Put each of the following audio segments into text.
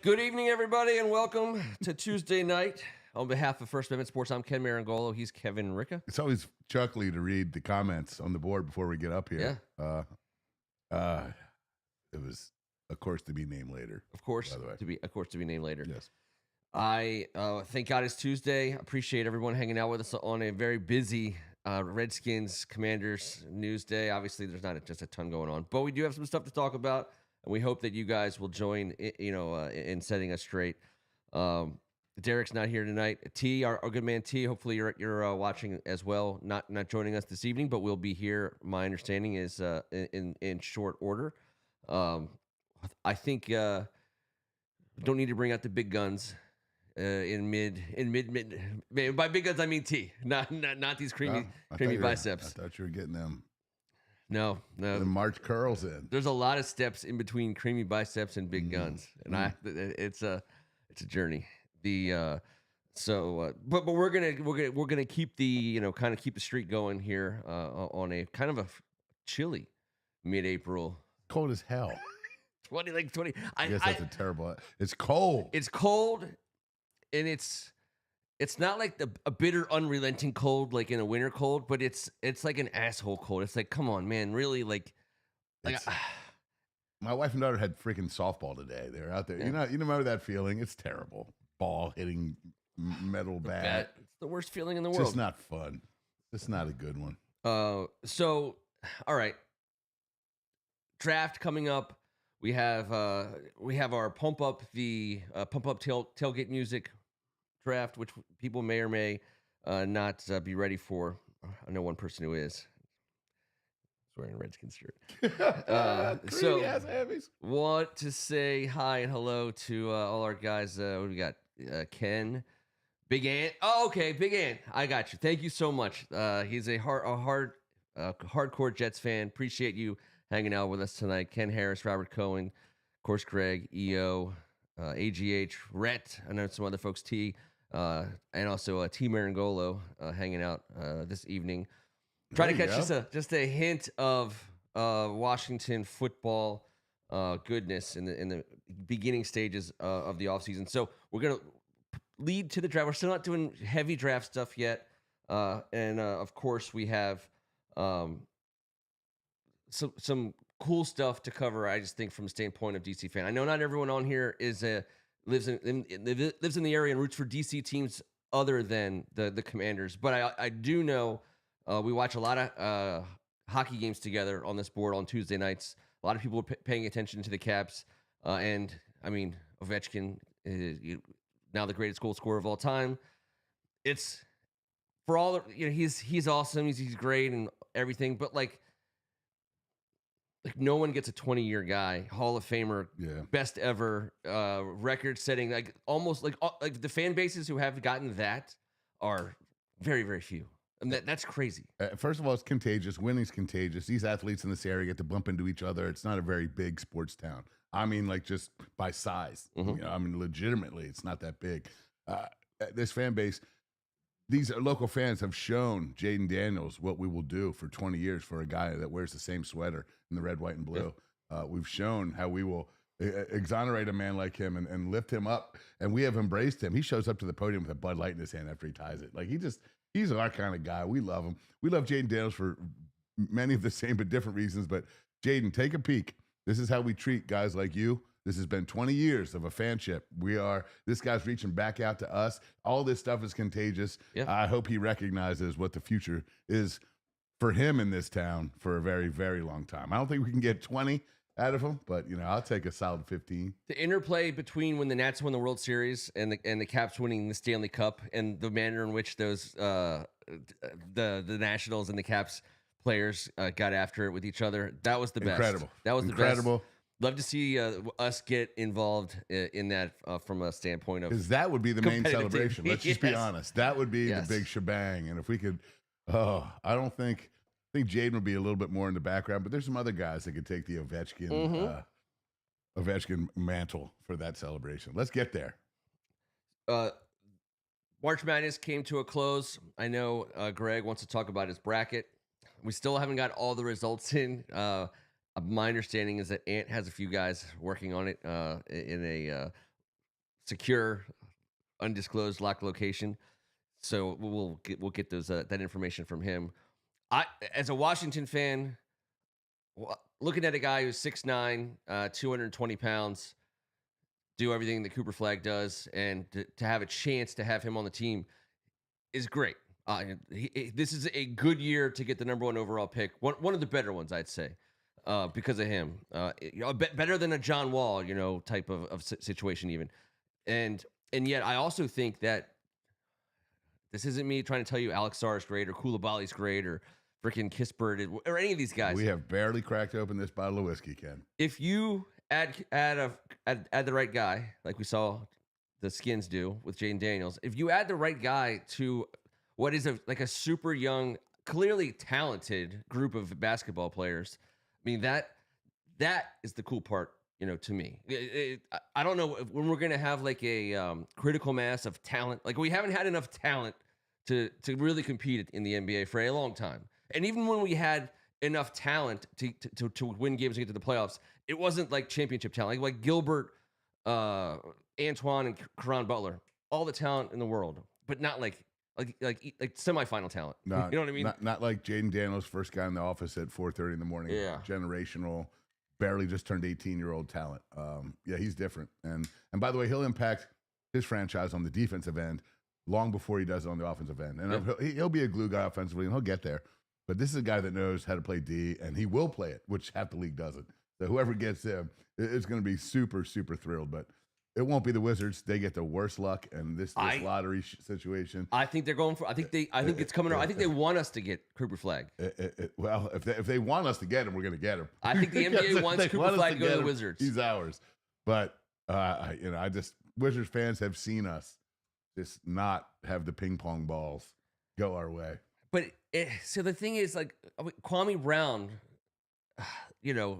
Good evening, everybody, and welcome to Tuesday night. On behalf of First Amendment Sports, I'm Ken Meringolo. He's Kevin Ricca. It's always chuckly to read the comments on the board before we get up here. Yeah. It was, of course, to be named later. Of course, by the way. to be named later. Yes. I thank God it's Tuesday. Appreciate everyone hanging out with us on a very busy Redskins Commanders news day. Obviously, there's not just a ton going on, but we do have some stuff to talk about, and we hope that you guys will join. In setting us straight. Derek's not here tonight. T, our good man T. Hopefully you're watching as well. Not joining us this evening, but we'll be here. My understanding is in short order. I think don't need to bring out the big guns. In mid. By big guns I mean T, not these creamy biceps. I thought you were getting them. No. The March curls in. There's a lot of steps in between creamy biceps and big guns, and it's a journey. But we're gonna keep the keep the streak going here on a kind of a chilly mid-April. Cold as hell. 20. I guess that's a terrible. It's cold. It's cold, and it's not like a bitter, unrelenting cold like in a winter cold, but it's like an asshole cold. It's like, come on, man, really, my wife and daughter had freaking softball today. They were out there. Yeah. You remember that feeling? It's terrible. Ball hitting metal bat. It's the worst feeling in the It's world. just not fun. It's not a good one. So, all right. Draft coming up. We have our pump up tailgate music draft, which people may or may not be ready for. I know one person who is. He's wearing a Redskins shirt. Want to say hi and hello to all our guys. What do we got? Ken, Big Ant. Oh, okay, Big Ant. I got you. Thank you so much. He's a hardcore Jets fan. Appreciate you hanging out with us tonight. Ken Harris, Robert Cohen, of course, Greg, EO, AGH, Rhett. I know some other folks, T, and also T Meringolo hanging out this evening. Try to catch just a hint of Washington football goodness in the beginning stages of the offseason. So we're going to lead to the draft. We're still not doing heavy draft stuff yet. And of course, we have some cool stuff to cover, I just think, from the standpoint of DC fan. I know not everyone on here lives in the area and roots for DC teams other than the Commanders. But I do know we watch a lot of hockey games together on this board on Tuesday nights. A lot of people are paying attention to the Caps. And, I mean, Ovechkin is now the greatest goal scorer of all time. It's for all he's awesome. He's great and everything. But, like no one gets a 20-year guy, Hall of Famer, best ever, record-setting. Like almost like the fan bases who have gotten that are very, very few. And that's crazy. First of all, it's contagious. Winning's contagious. These athletes in this area get to bump into each other. It's not a very big sports town. I mean, like just by size. Mm-hmm. I mean, legitimately, it's not that big. This fan base, these local fans have shown Jaden Daniels what we will do for 20 years for a guy that wears the same sweater in the red, white, and blue. Yeah. We've shown how we will exonerate a man like him and lift him up, and we have embraced him. He shows up to the podium with a Bud Light in his hand after he ties it. Like he's our kind of guy. We love him. We love Jaden Daniels for many of the same but different reasons. But Jaden, take a peek. This is how we treat guys like you. This has been 20 years of a fanship. This guy's reaching back out to us. All this stuff is contagious. Yeah. I hope he recognizes what the future is for him in this town for a very, very long time. I don't think we can get 20 out of him, but I'll take a solid 15. The interplay between when the Nats won the World Series and the Caps winning the Stanley Cup and the manner in which those the Nationals and the Caps players got after it with each other, that was the best. Incredible. That was incredible. The best. Love to see us get involved in that from a standpoint of, because that would be the main celebration. Let's just be honest. That would be the big shebang. And if we could, I think Jaden would be a little bit more in the background, but there's some other guys that could take the Ovechkin mantle for that celebration. Let's get there. March Madness came to a close. I know Greg wants to talk about his bracket. We still haven't got all the results in. My understanding is that Ant has a few guys working on it in a secure, undisclosed locked location. So we'll get those that information from him. As a Washington fan, looking at a guy who's 6'9", 220 pounds, do everything that Cooper Flag does, and to have a chance to have him on the team is great. This is a good year to get the number 1 overall pick. One of the better ones, I'd say, because of him. Better than a John Wall, type of situation even. And yet I also think that this isn't me trying to tell you Alex Sarr is great or Koulibaly's great or freaking Kispert or any of these guys. We have barely cracked open this bottle of whiskey, Ken. If you add the right guy, like we saw the Skins do with Jaden Daniels, if you add the right guy to what is a super young, clearly talented group of basketball players, I mean that is the cool part, to me. I don't know when we're gonna have like a critical mass of talent. Like we haven't had enough talent to really compete in the NBA for a long time. And even when we had enough talent to win games and get to the playoffs, it wasn't like championship talent. Like Gilbert, Antoine, and Caron Butler, all the talent in the world, but not like semifinal talent. You know what I mean? Not like Jaden Daniels, first guy in the office at 4:30 in the morning. Yeah, generational, barely just turned 18-year-old talent. Yeah, he's different. And by the way, he'll impact his franchise on the defensive end long before he does it on the offensive end. And he'll be a glue guy offensively, and he'll get there. But this is a guy that knows how to play D, and he will play it, which half the league doesn't. So whoever gets him is going to be super, super thrilled. But it won't be the Wizards. They get the worst luck in this lottery situation. I think they're going for. I think it's coming around. I think they want us to get Cooper Flag. Well, if they want us to get him, we're going to get him. I think the NBA wants Cooper Flag to go to the Wizards. He's ours. But Wizards fans have seen us just not have the ping pong balls go our way. But so the thing is, like Kwame Brown,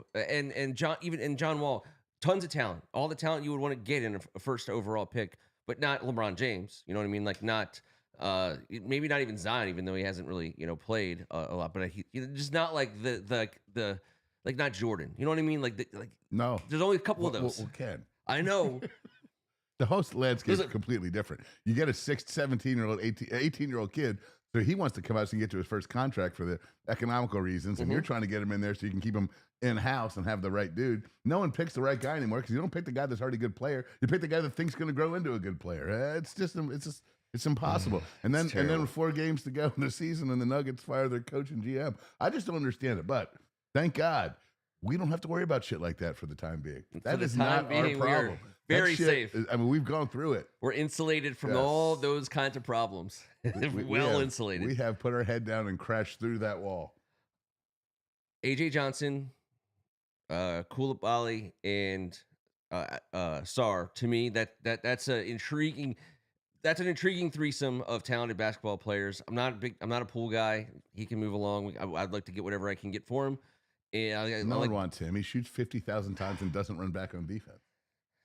and John Wall, tons of talent, all the talent you would want to get in a first overall pick, but not LeBron James. You know what I mean? Like not, maybe not even Zion, even though he hasn't really played a lot. But just not like the like not Jordan. You know what I mean? No, there's only a couple of those. Well, Ken, I know. The host landscape is completely different. You get a 17-year-old, 18-year-old kid. So he wants to come out and get to his first contract for the economical reasons, and you're trying to get him in there so you can keep him in-house and have the right dude. No one picks the right guy anymore because you don't pick the guy that's already a good player. You pick the guy that thinks going to grow into a good player. It's impossible. And then with 4 games to go in the season, and the Nuggets fire their coach and GM. I just don't understand it. But thank God we don't have to worry about shit like that for the time being. That is not our problem. Very safe. We've gone through it. We're insulated from all those kinds of problems. Insulated. We have put our head down and crashed through that wall. AJ Johnson, Koulibaly, and Sarr. To me, that's an intriguing threesome of talented basketball players. I'm not a pool guy. He can move along. I'd like to get whatever I can get for him. And no one wants him. He shoots 50,000 times and doesn't run back on defense.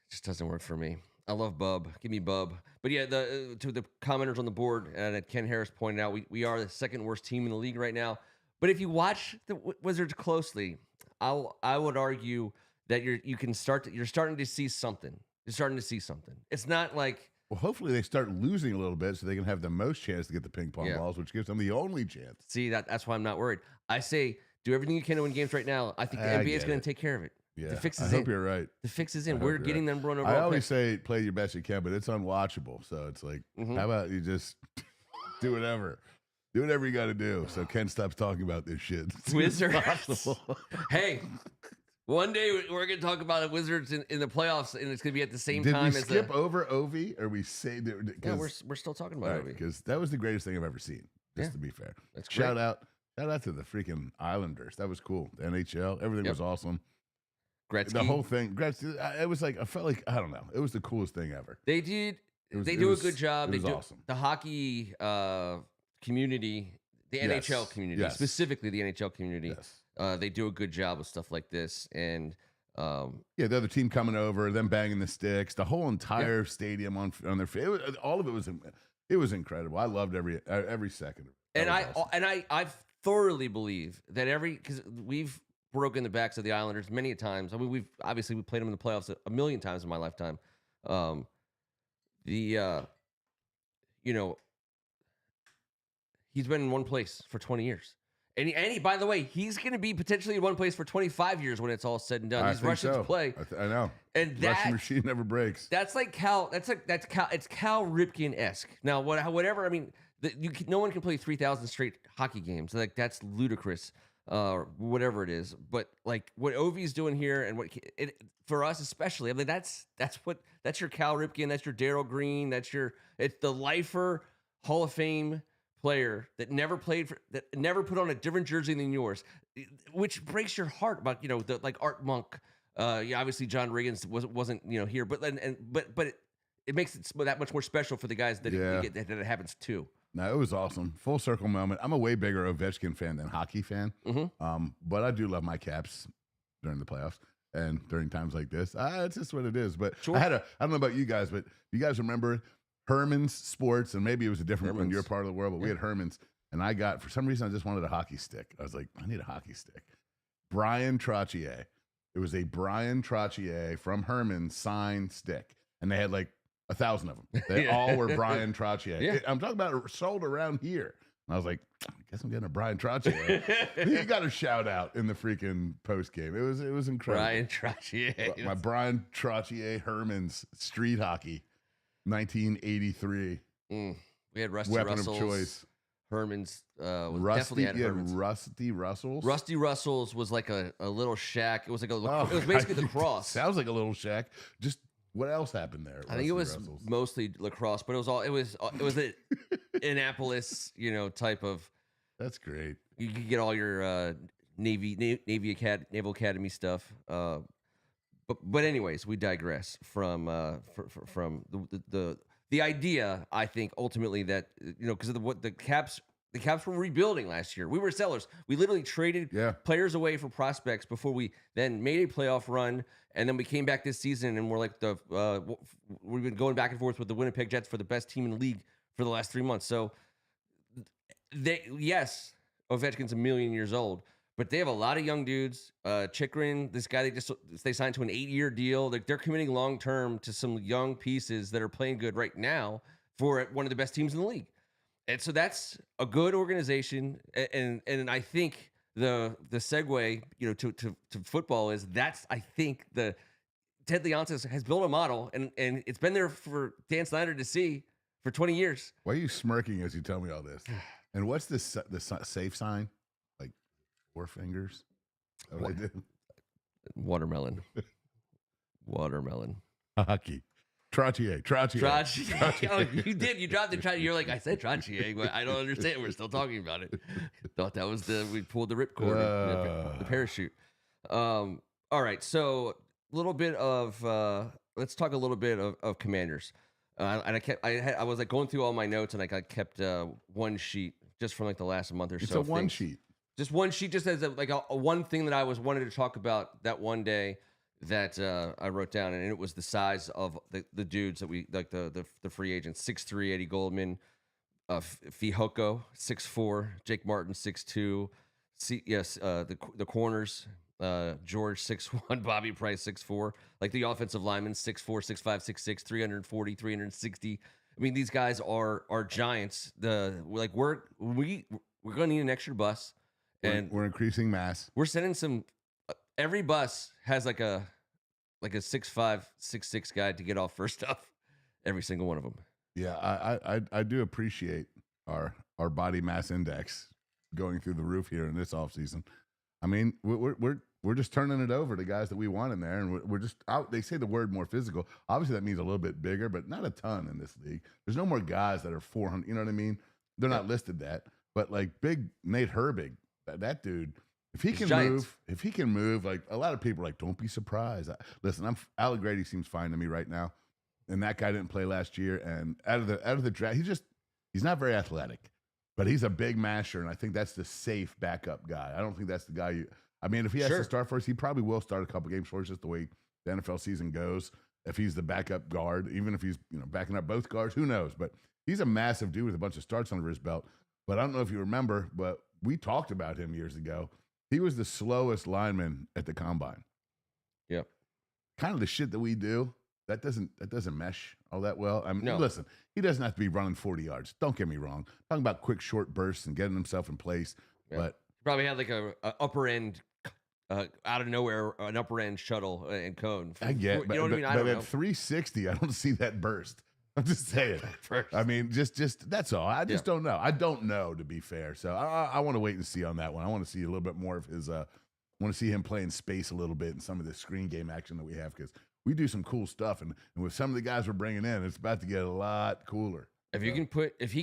Just doesn't work for me. I love Bub. Give me Bub. But yeah, to the commenters on the board, and Ken Harris pointed out, we are the second worst team in the league right now. But if you watch the Wizards closely, I would argue that you're starting to see something. You're starting to see something. It's not like. Well, hopefully they start losing a little bit so they can have the most chance to get the ping pong balls, which gives them the only chance. See, that's why I'm not worried. I say do everything you can to win games right now. I think the NBA is going to take care of it. Yeah, the fix is I hope you're right. The fix is in. We're getting them run over. I always say play your best you can, but it's unwatchable. So it's like, how about you just do whatever? Do whatever you got to do. So Ken stops talking about this shit. Wizards. Hey, one day we're going to talk about the Wizards in the playoffs, and it's going to be at the same time as skip over Ovi, or we say that? Yeah, we're still talking about Ovi because that was the greatest thing I've ever seen. Just to be fair, that's shout out to the freaking Islanders. That was cool. The NHL, everything was awesome. Gretzky. The whole thing, Gretzky, it was like, I felt like, I don't know, it was the coolest thing ever. They do a good job. It was awesome. The hockky community, the NHL community, specifically the NHL community, they do a good job with stuff like this. And the other team coming over, them banging the sticks, the whole entire stadium on their face. All of it was incredible. I loved every second of it. I thoroughly believe that because we've broken the backs of the Islanders many times. I mean, we played them in the playoffs a million times in my lifetime. the you know, he's been in one place for 20 years. And he, by the way, he's going to be potentially in one place for 25 years when it's all said and done. I These think Russians so. play. I know. And Russian machine never breaks. That's like Cal. It's Cal Ripken-esque. Now, whatever. I mean, no one can play 3,000 straight hockey games. Like that's ludicrous. Whatever it is. But like what Ovi's doing here, and for us especially, I mean, that's your Cal Ripken. That's your Darryl Green. It's the lifer Hall of Fame player that never that never put on a different jersey than yours, which breaks your heart. About like Art Monk, obviously John Riggins wasn't here, but it makes it that much more special for the guys that that it happens to. No, it was awesome, full circle moment. I'm a way bigger Ovechkin fan than hockey fan, but I do love my Caps during the playoffs and during times like this. It's just what it is. But sure. I don't know about you guys, but you guys remember Herman's Sports, and maybe it was a different one in your part of the world, but we had Herman's, and I got, for some reason, I just wanted a hockey stick. I was like, I need a hockey stick. Brian Trottier. It was a Brian Trottier from Herman's signed stick, and they had like 1,000 of them. They all were Brian Trottier. Yeah. I'm talking about it sold around here. And I was like, I guess I'm getting a Brian Trottier. He got a shout out in the freaking post game. It was incredible. Brian Trottier. My Brian Trottier Herman's street hockey. 1983. We had Rusty Weapon Russells. of choice. Herman's Rusty, definitely had Herman's. Rusty Russells. Rusty Russells was like a little shack. It was like it was basically the cross. Sounds like a little shack. Just what else happened there? I think it was mostly lacrosse, but it was an Annapolis, type of. That's great. You could get all your Naval Academy stuff. But anyways, we digress from the idea. I think ultimately that because of what the Caps were rebuilding last year. We were sellers. We literally traded players away for prospects before we then made a playoff run, and then we came back this season and we're like we've been going back and forth with the Winnipeg Jets for the best team in the league for the last 3 months. So Ovechkin's 1,000,000 years old. But they have a lot of young dudes. Chikrin, this guy they signed to an 8-year deal. They're committing long term to some young pieces that are playing good right now for one of the best teams in the league. And so that's a good organization. And I think the segue to football is I think Ted Leonsis has built a model and it's been there for Dan Snyder to see for 20 years. Why are you smirking as you tell me all this? And what's the safe sign? Four fingers. What I do? Watermelon. Hockey. Trottier. Oh, you did. You dropped the Trottier. You're like, I said Trottier, but I don't understand. We're still talking about it. Thought that was we pulled the ripcord, the parachute. All right. So a little bit of let's talk a little bit of Commanders. And I was like going through all my notes, and I kept one sheet just from like the last month or so. It's a one sheet. Just one sheet, just as a one thing that I wanted to talk about that one day that I wrote down, and it was the size of the dudes that we like the free agents: 6'3" Eddie Goldman, Fihoko 6'4", Jake Martin 6'2", the corners George 6'1", Bobby Price 6'4", like the offensive linemen 6'4", 6'5", 6'6", 340, 360. I mean, these guys are giants. We're going to need an extra bus. And we're increasing mass. We're sending some. Every bus has like a 6'5", 6'6" guy to get off first up. Every single one of them. Yeah, I do appreciate our body mass index going through the roof here in this offseason. I mean, we're just turning it over to guys that we want in there, and we're just out. They say the word more physical. Obviously, that means a little bit bigger, but not a ton in this league. There's no more guys that are 400. You know what I mean? They're not listed that, but like big Nate Herbig. That dude, if he can move, like a lot of people are like, don't be surprised. Listen, Alec Grady seems fine to me right now, and that guy didn't play last year. And out of the draft, he's not very athletic, but he's a big masher, and I think that's the safe backup guy. I don't think that's the guy if he has to start first, he probably will start a couple games for us, just the way the NFL season goes. If he's the backup guard, even if he's backing up both guards, who knows? But he's a massive dude with a bunch of starts under his belt. But I don't know if you remember, but we talked about him years ago. He was the slowest lineman at the combine. Yep. Kind of the shit that we do that doesn't mesh all that well. I mean, No. listen, he doesn't have to be running 40 yards. Don't get me wrong. Talking about quick, short bursts and getting himself in place. Yeah. But Probably had like a upper end, out of nowhere, an upper end shuttle and cone. I get, you know what I mean? I don't at know. 360, I don't see that burst. I'm just saying. I mean, just that's all. I just don't know. I don't know, to be fair. So I want to wait and see on that one. I want to see a little bit more of his. I want to see him play in space a little bit and some of the screen game action that we have, because we do some cool stuff, and with some of the guys we're bringing in, it's about to get a lot cooler. If he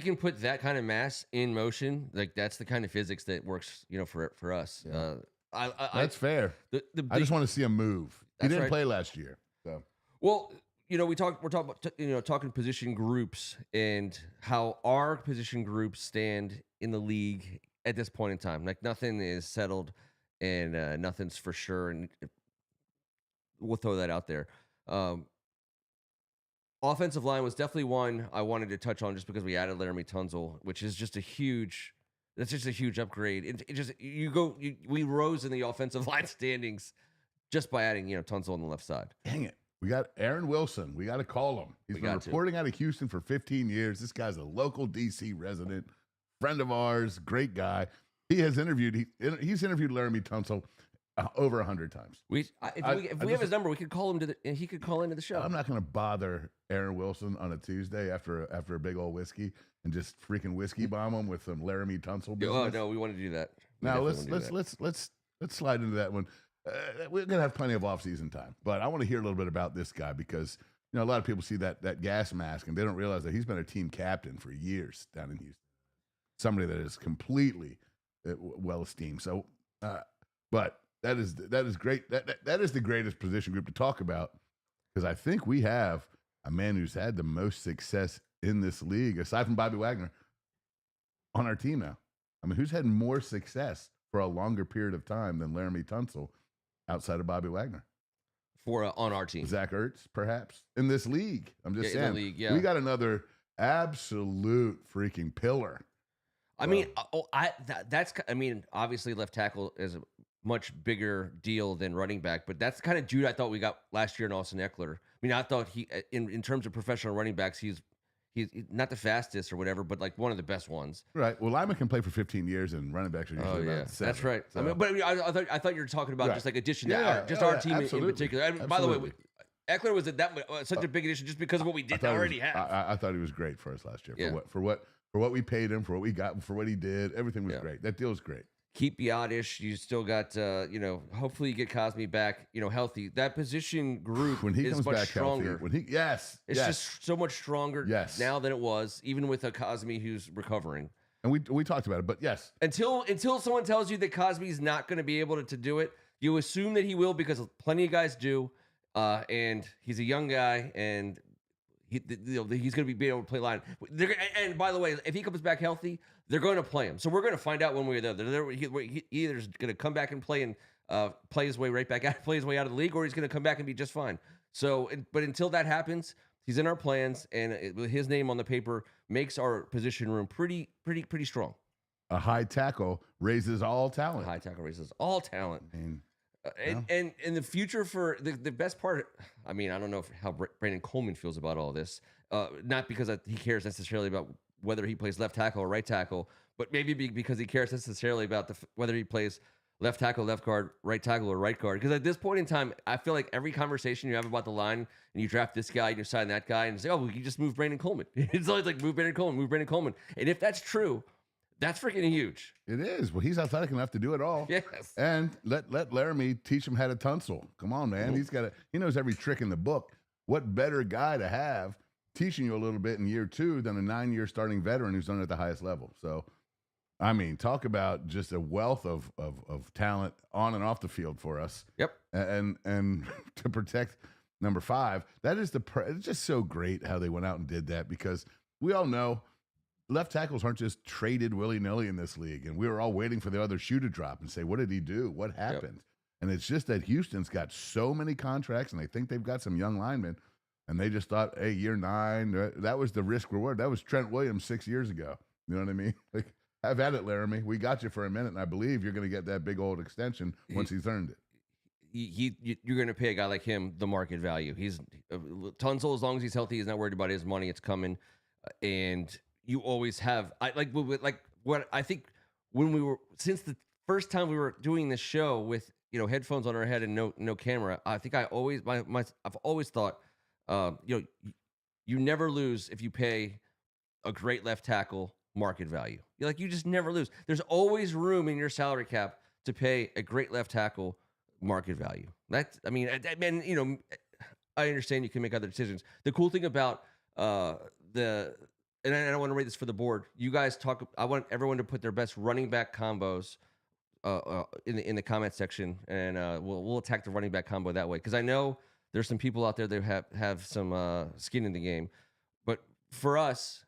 can put that kind of mass in motion, like that's the kind of physics that works, for us. Yeah. That's fair. I just want to see him move. He didn't play last year, so. Well, we're talking about talking position groups and how our position groups stand in the league at this point in time. Like nothing is settled, and nothing's for sure, and we'll throw that out there. Offensive line was definitely one I wanted to touch on just because we added Laremy Tunsil, which is just a huge upgrade. We rose in the offensive line standings just by adding, Tunsil on the left side. Dang it. We got Aaron Wilson. We got to call him. He's been reporting out of Houston for 15 years. This guy's a local DC resident, friend of ours, great guy. He's interviewed Laremy Tunsil over 100 times. If we have his number, we could call him and he could call into the show. I'm not going to bother Aaron Wilson on a Tuesday after a big old whiskey and just freaking whiskey bomb him with some Laremy Tunsil business. Oh no, we want to do that. Now let's slide into that one. We're gonna have plenty of off-season time, but I want to hear a little bit about this guy, because a lot of people see that gas mask and they don't realize that he's been a team captain for years down in Houston. Somebody that is completely well esteemed. So, but that is great. That is the greatest position group to talk about, because I think we have a man who's had the most success in this league, aside from Bobby Wagner, on our team now. I mean, who's had more success for a longer period of time than Laremy Tunsil outside of Bobby Wagner? On our team. Zach Ertz, perhaps, in this league. I'm just saying. In the league, yeah. We got another absolute freaking pillar. I mean, obviously left tackle is a much bigger deal than running back, but that's the kind of dude I thought we got last year in Austin Eckler. I mean, I thought he, in terms of professional running backs, he's not the fastest or whatever, but like one of the best ones. Right. Well, linemen can play for 15 years, and running backs are usually about 7. That's right. So. I thought you were talking about just like addition to our team in particular. And by the way, Eckler was such a big addition just because of what we did already have. I thought he was great for us last year. For what we paid him, for what we got, for what he did, everything was great. That deal was great. Keep Biotish. You still got, hopefully you get Cosme back, healthy. That position group when he is comes much back stronger. Healthy, it's just so much stronger now than it was, even with a Cosme who's recovering. And we talked about it, but yes. Until someone tells you that Cosme's not going to be able to do it, you assume that he will, because plenty of guys do, and he's a young guy, and he's going to be able to play line. And by the way, if he comes back healthy, they're going to play him. So we're going to find out when we're there. He either is going to come back and play and play his way right back out, play his way out of the league, or he's going to come back and be just fine. So, but until that happens, he's in our plans, and his name on the paper makes our position room pretty strong. A high tackle raises all talent. A high tackle raises all talent. And in the future, for the best part, I mean, I don't know how Brandon Coleman feels about all this. Not because he cares necessarily about whether he plays left tackle or right tackle, but maybe because he cares necessarily about whether he plays left tackle, left guard, right tackle, or right guard. Because at this point in time, I feel like every conversation you have about the line, and you draft this guy and you sign that guy, and say, "Oh, you just move Brandon Coleman." It's always like move Brandon Coleman. And if that's true, that's freaking huge. It is. Well, he's athletic enough to do it all. Yes. And let Laremy teach him how to Tunsil. Come on, man. He knows every trick in the book. What better guy to have teaching you a little bit in year 2 than a 9-year starting veteran who's done it at the highest level? So, I mean, talk about just a wealth of talent on and off the field for us. Yep. And to protect number 5, that is it's just so great how they went out and did that, because we all know left tackles aren't just traded willy-nilly in this league, and we were all waiting for the other shoe to drop and say, what did he do? What happened? Yep. And it's just that Houston's got so many contracts, and they think they've got some young linemen, and they just thought, hey, year 9, that was the risk reward. That was Trent Williams 6 years ago. You know what I mean? Like, have at it, Laremy. We got you for a minute, and I believe you're going to get that big old extension once he's earned it. you're going to pay a guy like him the market value. He's Tunsil, as long as he's healthy, he's not worried about his money. It's coming, and you always have. I like what I think when we were since the first time we were doing this show with headphones on our head and no camera. I think I've always thought, you never lose if you pay a great left tackle market value. You just never lose. There's always room in your salary cap to pay a great left tackle market value. I understand you can make other decisions. The cool thing about and I don't want to rate this for the board. You guys talk. I want everyone to put their best running back combos in the comment section, and we'll attack the running back combo that way, because I know there's some people out there that have some skin in the game. But for us,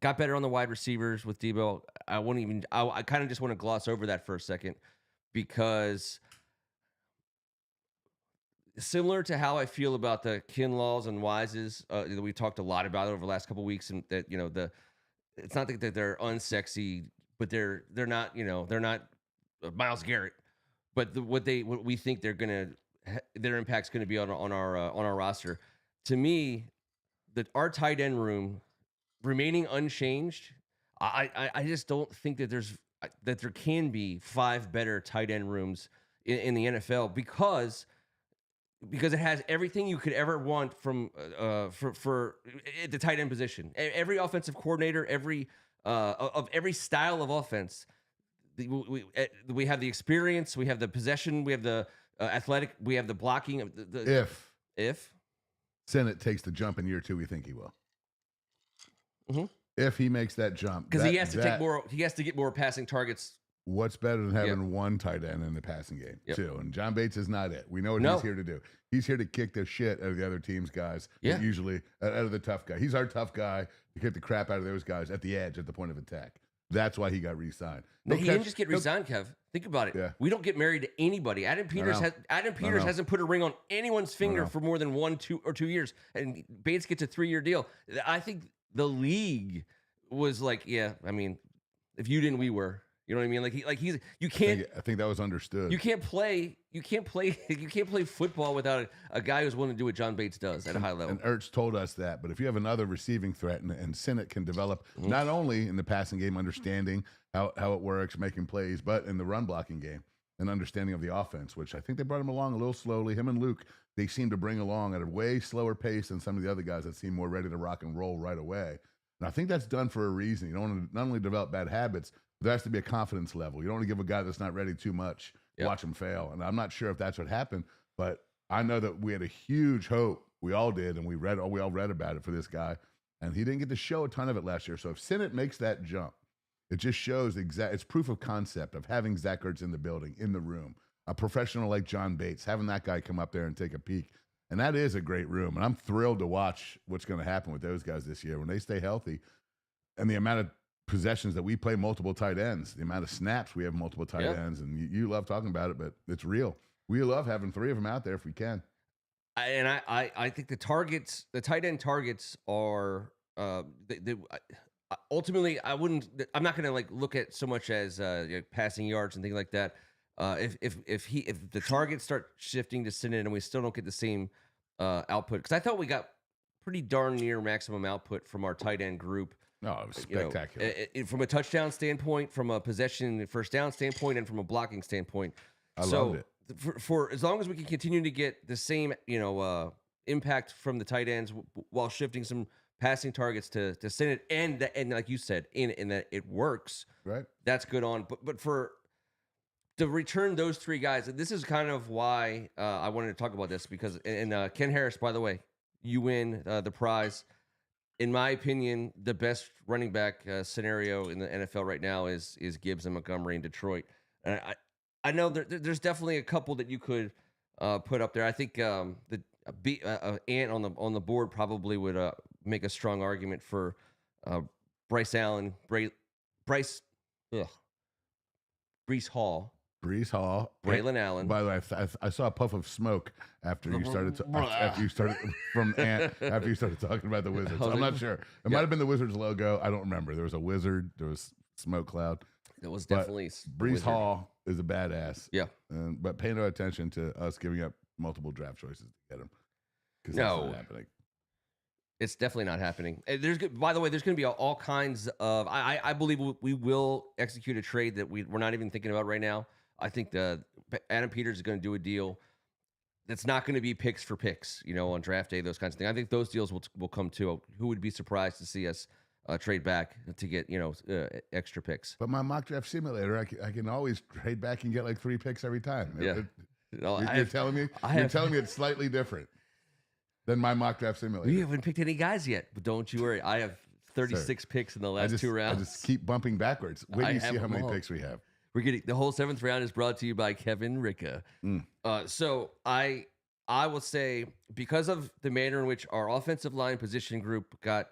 got better on the wide receivers with Debo. I kind of just want to gloss over that for a second, because similar to how I feel about the Kinlaws and Wises, that we talked a lot about over the last couple of weeks, and that it's not that they're unsexy, but they're not Myles Garrett, but what we think their impact's gonna be on our roster. To me, our tight end room remaining unchanged, I just don't think that there can be 5 better tight end rooms in the NFL, because it has everything you could ever want from for the tight end position. Every offensive coordinator, every style of offense. We have the experience, we have the possession, we have the athletic, we have the blocking of if Senate takes the jump in year 2, we think he will. Mm-hmm. If he makes that jump, because he has to take more. He has to get more passing targets. What's better than having one tight end in the passing game, too? And John Bates is not it. We know what he's here to do. He's here to kick the shit out of the other team's guys. Yeah. Usually out of the tough guy. He's our tough guy to kick the crap out of those guys at the edge, at the point of attack. That's why he got re-signed. He didn't just get re-signed, Kev. Think about it. Yeah. We don't get married to anybody. Adam Peters hasn't put a ring on anyone's finger for more than 1, 2 years, and Bates gets a 3-year deal. I think the league was like, if you didn't, we were. You know what I mean? You can't. I think that was understood. You can't play football without a guy who's willing to do what John Bates does at a high level. And Ertz told us that. But if you have another receiving threat, and Sinnott can develop not only in the passing game, understanding how it works, making plays, but in the run blocking game, an understanding of the offense, which I think they brought him along a little slowly. Him and Luke, they seem to bring along at a way slower pace than some of the other guys that seem more ready to rock and roll right away. And I think that's done for a reason. You don't want to not only develop bad habits, there has to be a confidence level. You don't want to give a guy that's not ready too much, watch him fail. And I'm not sure if that's what happened, but I know that we had a huge hope. We all did, and we all read about it for this guy. And he didn't get to show a ton of it last year. So if Sinnott makes that jump, it just shows it's proof of concept of having Zach Ertz in the building, in the room, a professional like John Bates, having that guy come up there and take a peek. And that is a great room. And I'm thrilled to watch what's going to happen with those guys this year when they stay healthy. And the amount of possessions that we play multiple tight ends, the amount of snaps we have multiple tight ends, and you love talking about it, but it's real. We love having 3 of them out there if we can. I think the tight end targets are ultimately. I'm not going to look at so much as passing yards and things like that. If the targets start shifting to Sinnott and we still don't get the same output, because I thought we got pretty darn near maximum output from our tight end group. No, it was spectacular. From a touchdown standpoint, from a possession first down standpoint, and from a blocking standpoint. I loved it. For as long as we can continue to get the same impact from the tight ends while shifting some passing targets to Sinnott, and like you said, in that it works, right? That's good on. But for to return those 3 guys, this is kind of why I wanted to talk about this, because Ken Harris, by the way, you win the prize. In my opinion, the best running back scenario in the NFL right now is Gibbs and Montgomery in Detroit. And I know there's definitely a couple that you could put up there. I think the Ant on the board probably would make a strong argument for Bryce Allen, Breece Hall. Braylon Allen. By the way, I saw a puff of smoke after you started from Ant after you started talking about the Wizards. I'm not sure. It might have been the Wizards logo. I don't remember. There was a wizard. There was smoke cloud. It was definitely Breece Hall. is a badass. Yeah. But pay no attention to us giving up multiple draft choices to get him. Because that's No. not happening. It's definitely not happening. By the way, there's going to be all kinds of. I believe we will execute a trade that we're not even thinking about right now. I think Adam Peters is going to do a deal that's not going to be picks for picks, on draft day, those kinds of things. I think those deals will come too. Who would be surprised to see us trade back to get extra picks? But my mock draft simulator, I can always trade back and get like 3 picks every time. Yeah. You're telling me it's slightly different than my mock draft simulator. We haven't picked any guys yet, but don't you worry. I have 36 picks in the last 2 rounds. I just keep bumping backwards. Wait till you see how many picks we have. We're getting the whole 7th round is brought to you by Kevin Ricca. So I will say, because of the manner in which our offensive line position group got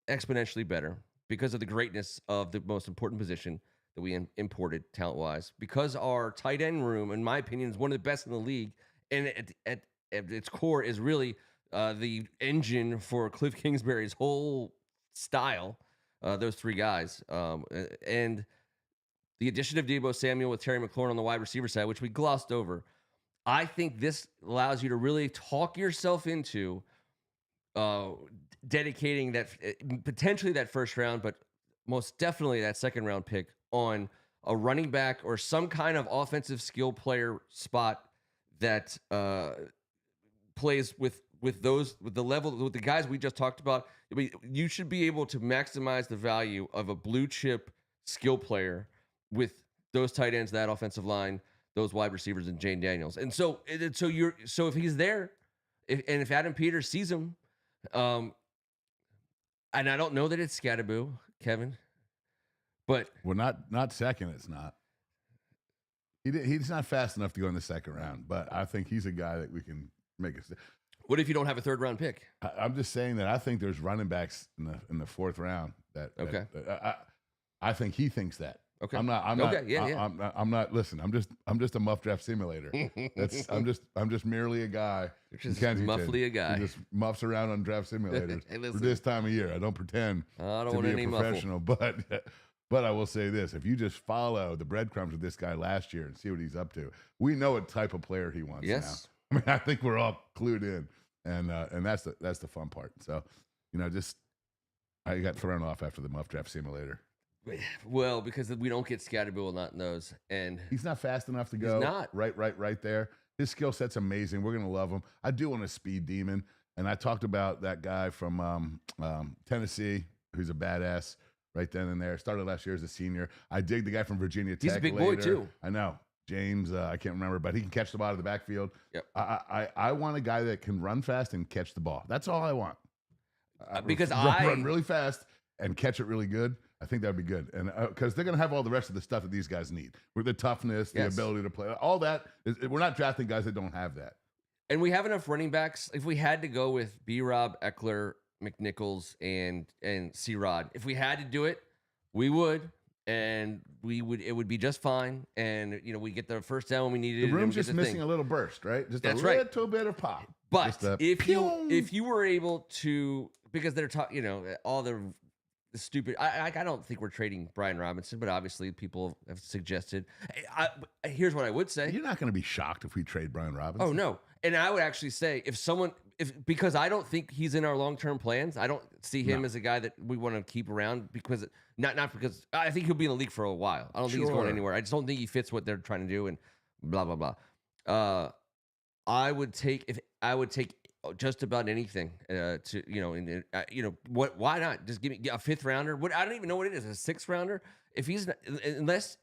exponentially better, because of the greatness of the most important position that we imported talent-wise, because our tight end room, in my opinion, is one of the best in the league, and at its core is really the engine for Cliff Kingsbury's whole style, those 3 guys. And the addition of Deebo Samuel with Terry McLaurin on the wide receiver side, which we glossed over, I think this allows you to really talk yourself into dedicating that potentially that 1st round, but most definitely that 2nd round pick on a running back or some kind of offensive skill player spot that plays with the guys we just talked about. You should be able to maximize the value of a blue chip skill player with those tight ends, that offensive line, those wide receivers, and Jane Daniels. And so if he's there, if Adam Peters sees him, and I don't know that it's Scatterboo, Kevin, but not second. It's not. He's not fast enough to go in the 2nd round, but I think he's a guy that we can make a. What if you don't have a 3rd round pick? I'm just saying that I think there's running backs in the 4th round I think he thinks that. Okay. I'm not. Listen, I'm just a muff draft simulator. I'm just merely a guy. Just muffly a guy who just muffs around on draft simulators for this time of year. I don't pretend I don't to want be any a professional, but I will say this: if you just follow the breadcrumbs of this guy last year and see what he's up to, we know what type of player he wants. Yes. Now. I mean, I think we're all clued in, and that's the fun part. So, I got thrown off after the muff draft simulator. Well, because we don't get Scatterboo not in those, and he's not fast enough to go. He's not. Right there. His skill set's amazing. We're gonna love him. I do want a speed demon, and I talked about that guy from Tennessee who's a badass right then and there. Started last year as a senior. I dig the guy from Virginia Tech. He's a big boy too. I know. James, I can't remember, but he can catch the ball out of the backfield. Yep. I want a guy that can run fast and catch the ball. That's all I want. Because run really fast and catch it really good. I think that would be good. And because they're going to have all the rest of the stuff that these guys need. With the toughness, the ability to play, all that. We're not drafting guys that don't have that. And we have enough running backs. If we had to go with B-Rob, Eckler, McNichols, and C-Rod, if we had to do it, we would. And it would be just fine. And, we get the first down when we needed it. The room's just missing a little burst, right? Just That's a little bit of pop. But if you were able to, because they're talking, all the stupid. I don't think we're trading Brian Robinson, but obviously people have suggested. Here's what I would say: you're not going to be shocked if we trade Brian Robinson. Oh no, and I would actually say because I don't think he's in our long-term plans. I don't see him as a guy that we want to keep around because not because I think he'll be in the league for a while. I don't think he's going anywhere. I just don't think he fits what they're trying to do and blah blah blah. I would take just about anything why not just give me a 5th rounder? I don't even know what it is, a 6th rounder. If he's not,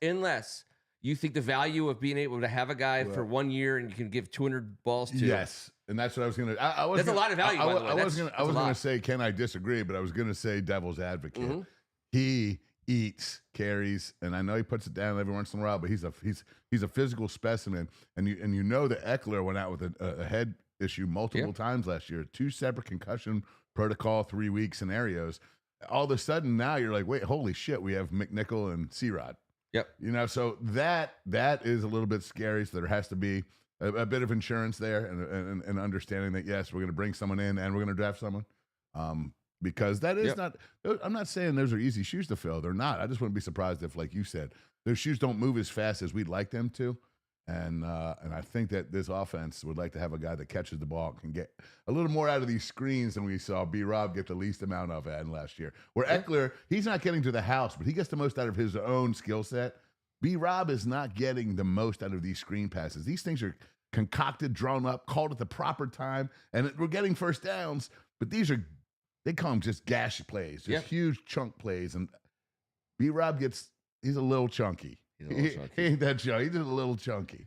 unless you think the value of being able to have a guy for 1 year and you can give 200 balls to. Yes, and that's what I was going to. That's a lot of value. By the way. I was going to say, Ken, I disagree, but I was going to say devil's advocate. Mm-hmm. He eats carries, and I know he puts it down every once in a while, but he's a physical specimen, and you know that Eckler went out with a head issue multiple times last year, 2 separate concussion protocol 3-week scenarios. All of a sudden now you're like, wait, holy shit, we have McNichol and C-Rod. Yep. So that is a little bit scary. So there has to be a bit of insurance there and understanding that, yes, we're going to bring someone in and we're going to draft someone. Because that is not, I'm not saying those are easy shoes to fill. They're not. I just wouldn't be surprised if, like you said, Those shoes don't move as fast as we'd like them to. And I think that this offense would like to have a guy that catches the ball and can get a little more out of these screens than we saw B-Rob get the least amount of in last year. Where Eckler, he's not getting to the house, but he gets the most out of his own skill set. B-Rob is not getting the most out of these screen passes. These things are concocted, drawn up, called at the proper time, and we're getting first downs. But they call them just gash plays, just huge chunk plays. And B-Rob he's a little chunky. He ain't that chunky. He's just a little chunky.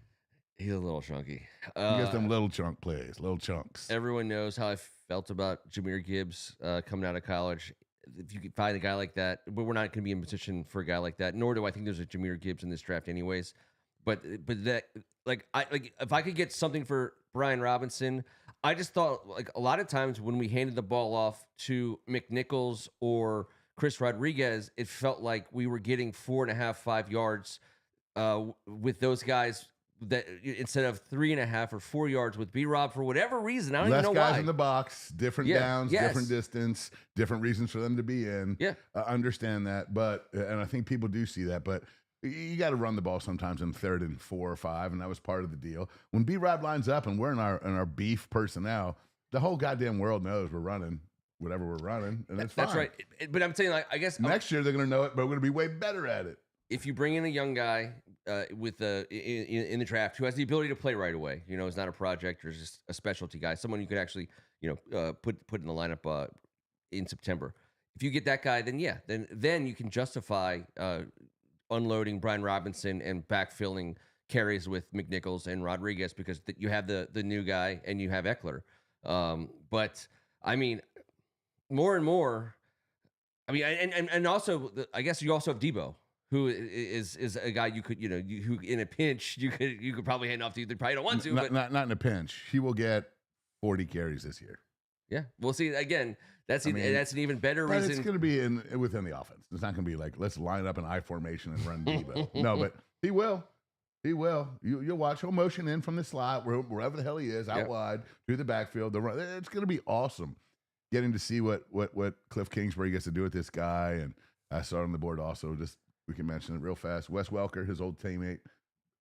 He's a little chunky. He gets them little chunk plays, little chunks. Everyone knows how I felt about Jahmyr Gibbs coming out of college. If you could find a guy like that, but we're not going to be in position for a guy like that. Nor do I think there's a Jahmyr Gibbs in this draft, anyways. But that if I could get something for Brian Robinson, I just thought like a lot of times when we handed the ball off to McNichols or Chris Rodriguez, it felt like we were getting 4.5, 5 yards with those guys that instead of 3.5 or 4 yards with B-Rob for whatever reason. I don't even know why. Less guys in the box, different downs, different distance, different reasons for them to be in. Yeah, understand that, and I think people do see that, but you got to run the ball sometimes in 3rd and 4 or 5, and that was part of the deal. When B-Rob lines up and we're in our beef personnel, the whole goddamn world knows we're running whatever we're running, and it's fine. That's right. But I'm saying, like, I guess next year they're going to know it, but we're going to be way better at it. If you bring in a young guy with in the draft who has the ability to play right away, is not a project or just a specialty guy, someone you could actually put in the lineup in September. If you get that guy, then you can justify unloading Brian Robinson and backfilling carries with McNichols and Rodriguez because you have the new guy and you have Eckler. But I mean, more and more, I mean, and also, I guess you also have Debo, who is a guy you could, who in a pinch you could probably hand off to. You probably don't want to, but not in a pinch. He will get 40 carries this year. Yeah, we'll see. Again, that's an even better reason. It's going to be within the offense. It's not going to be like let's line up an I formation and run Debo. No, but he will. He will. You'll watch. He'll motion in from the slot wherever the hell he is, out wide through the backfield. The run. It's going to be awesome. Getting to see what Cliff Kingsbury gets to do with this guy, and I saw on the board also. Just we can mention it real fast. Wes Welker, his old teammate,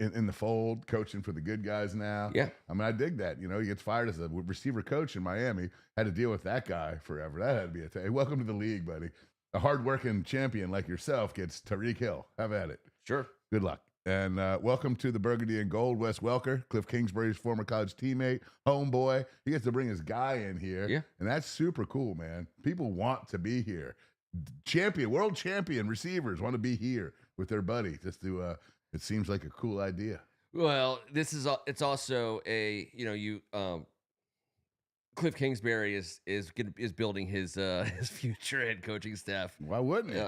in the fold, coaching for the good guys now. Yeah, I mean, I dig that. He gets fired as a receiver coach in Miami. Had to deal with that guy forever. That had to be hey, welcome to the league, buddy. A hardworking champion like yourself gets Tyreek Hill. Have at it. Sure. Good luck. And welcome to the Burgundy and Gold, Wes Welker, Cliff Kingsbury's former college teammate, homeboy. He gets to bring his guy in here, and that's super cool, man. People want to be here. World champion receivers want to be here with their buddy. Just to, it seems like a cool idea. Well, it's also a Cliff Kingsbury is building his future head coaching staff. Why wouldn't he?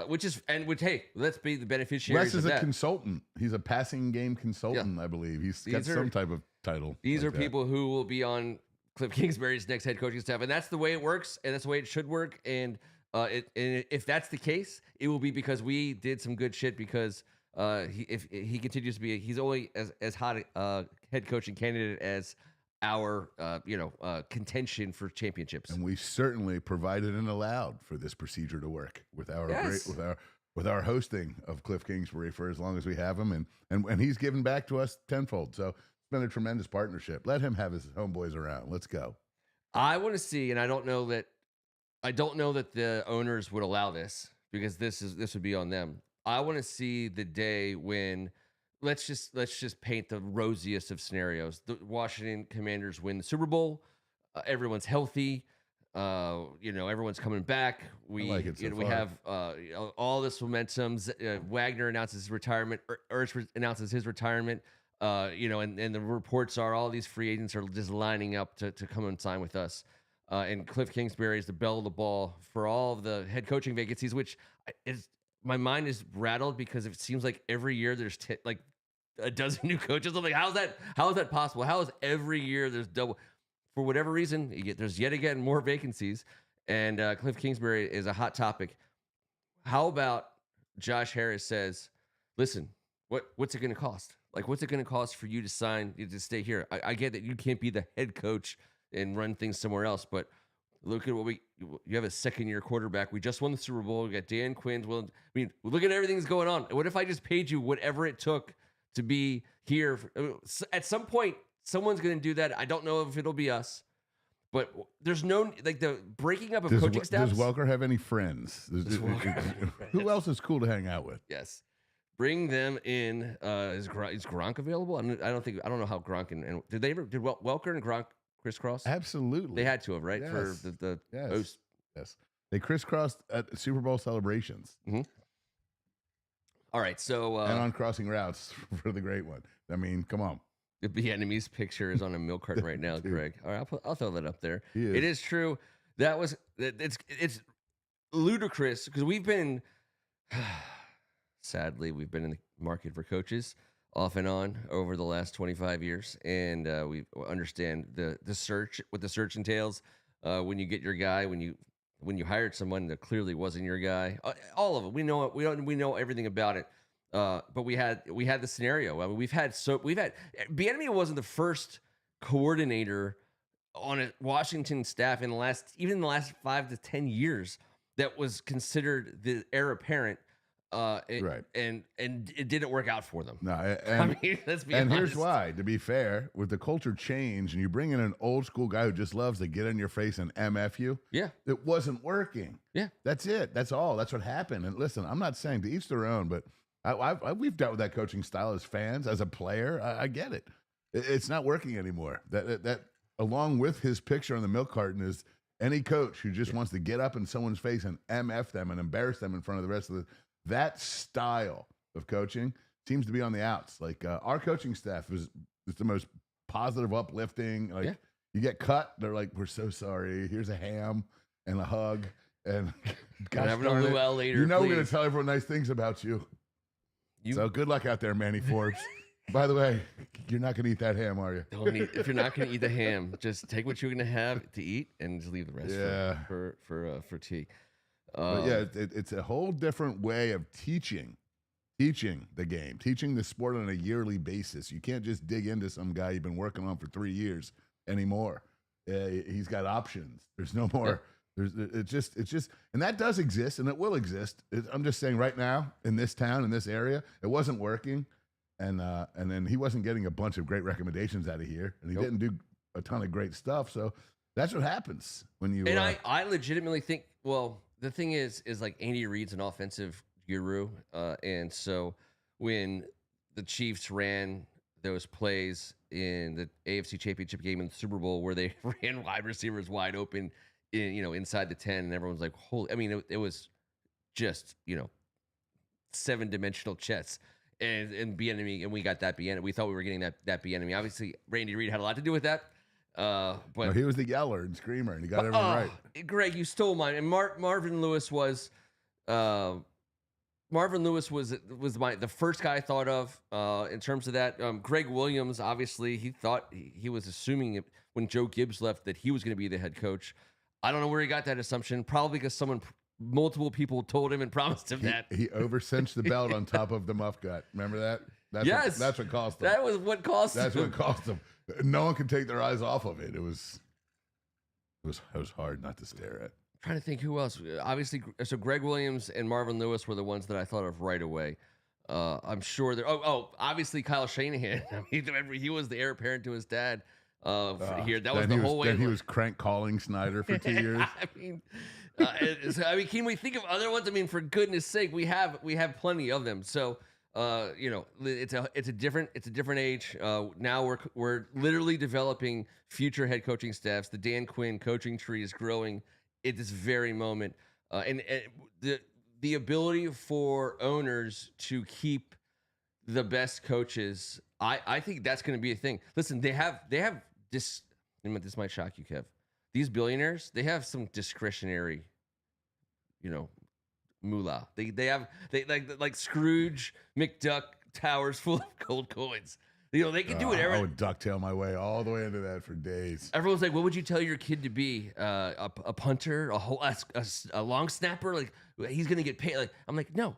Hey, let's be the beneficiaries. Wes is a consultant. He's a passing game consultant, I believe. He's got some type of title. These are people who will be on Cliff Kingsbury's next head coaching staff, and that's the way it works, and that's the way it should work. And if that's the case, it will be because we did some good shit. Because if he continues to be, he's only as hot a head coaching candidate as our contention for championships, and we certainly provided and allowed for this procedure to work with our hosting of Cliff Kingsbury for as long as we have him, and he's given back to us tenfold. So it's been a tremendous partnership. Let him have his homeboys around. Let's go. I want to see, and I don't know that the owners would allow this because this would be on them. I want to see the day when. Let's just paint the rosiest of scenarios. The Washington Commanders win the Super Bowl. Everyone's healthy. Everyone's coming back. We have all this momentum. Wagner announces his retirement. Ertz announces his retirement. And the reports are all these free agents are just lining up to come and sign with us. And Cliff Kingsbury is the belle of the ball for all of the head coaching vacancies, which is. My mind is rattled because it seems like every year there's like a dozen new coaches. I'm like, how is that possible? How is every year there's double? For whatever reason, there's yet again more vacancies, and Cliff Kingsbury is a hot topic. How about Josh Harris says, listen, what's it going to cost? Like, what's it going to cost for you to stay here? I get that you can't be the head coach and run things somewhere else, but Look at what you have a second-year quarterback. We just won the Super Bowl. We got Dan Quinn. Well, I mean, look at everything that's going on. What if I just paid you whatever it took to be here? At some point, someone's going to do that. I don't know if it'll be us, but there's no like the breaking up of coaching staffs. Does Welker have any friends? Who else is cool to hang out with? Yes, bring them in. Is Gronk available? I don't know how Gronk and did Welker and Gronk crisscross? Absolutely. They had to have, right? Yes. For the yes. Yes. They crisscrossed at Super Bowl celebrations. Mm-hmm. All right, so and on crossing routes for the great one. I mean, come on. The enemy's picture is on a milk carton right now, Greg. All right, I'll throw that up there. It is true. It's ludicrous because we've been sadly we've been in the market for coaches off and on over the last 25 years, and we understand the search, what the search entails. When you get your guy, when you hired someone that clearly wasn't your guy, all of it. We know it. We know everything about it. But we had the scenario. I mean, we've had Bieniemy wasn't the first coordinator on a Washington staff in the last 5 to 10 years that was considered the heir apparent. Right. And it didn't work out for them. No, I mean, let's be honest. Here's why. To be fair, with the culture change, and you bring in an old school guy who just loves to get in your face and MF you. Yeah, it wasn't working. Yeah, that's it. That's all. That's what happened. And listen, I'm not saying to each their own, but we've dealt with that coaching style as fans, as a player. I get it. It's not working anymore. That along with his picture on the milk carton is any coach who just wants to get up in someone's face and MF them and embarrass them in front of the rest of that style of coaching seems to be on the outs. Like our coaching staff is the most positive, uplifting. Like you get cut, they're like, "We're so sorry. Here's a ham and a hug." And gosh, have a luau later. You know, we're going to tell everyone nice things about you. So good luck out there, Manny Forbes. By the way, you're not going to eat that ham, are you? If you're not going to eat the ham, just take what you're going to have to eat and just leave the rest for tea. But yeah, it's a whole different way of teaching the game, teaching the sport on a yearly basis. You can't just dig into some guy you've been working on for 3 years anymore. He's got options. There's no more. It's just, and that does exist, and it will exist. I'm just saying, right now in this town, in this area, it wasn't working, and then he wasn't getting a bunch of great recommendations out of here, and he didn't do a ton of great stuff. So that's what happens when you. And I legitimately think, well, the thing is like Andy Reid's an offensive guru, and so when the Chiefs ran those plays in the AFC Championship game in the Super Bowl where they ran wide receivers wide open, inside the 10, and everyone's like, holy, I mean, it was just, 7-dimensional chess and Bieniemy, and we got that Bieniemy. We thought we were getting that Bieniemy. Obviously, Randy Reid had a lot to do with that. But he was the yeller and screamer, and he got everyone right. Greg, you stole mine. And Marvin Lewis was the first guy I thought of in terms of that. Greg Williams, obviously, he thought he was assuming when Joe Gibbs left that he was going to be the head coach. I don't know where he got that assumption. Probably because multiple people told him and promised him that. He overcinched the belt on top of the muff gut. Remember that? That's what cost him. That was what cost him. That's what cost him. No one could take their eyes off of it. It was hard not to stare at. I'm trying to think who else. Obviously, so Greg Williams and Marvin Lewis were the ones that I thought of right away. I'm sure there. Obviously Kyle Shanahan. I mean, he was the heir apparent to his dad. Here, that was the whole way. Then he was crank calling Snyder for 2 years. I mean, can we think of other ones? I mean, for goodness sake, we have plenty of them. So. It's a different age. Now we're literally developing future head coaching staffs. The Dan Quinn coaching tree is growing at this very moment, and the ability for owners to keep the best coaches. I think that's going to be a thing. Listen, they have this. This might shock you, Kev. These billionaires, they have some discretionary, moolah. They have like Scrooge McDuck towers full of gold coins. They can do whatever. I would ducktail my way all the way into that for days. Everyone's like, "What would you tell your kid to be? A punter, a long snapper? Like he's gonna get paid?" Like I'm like, no.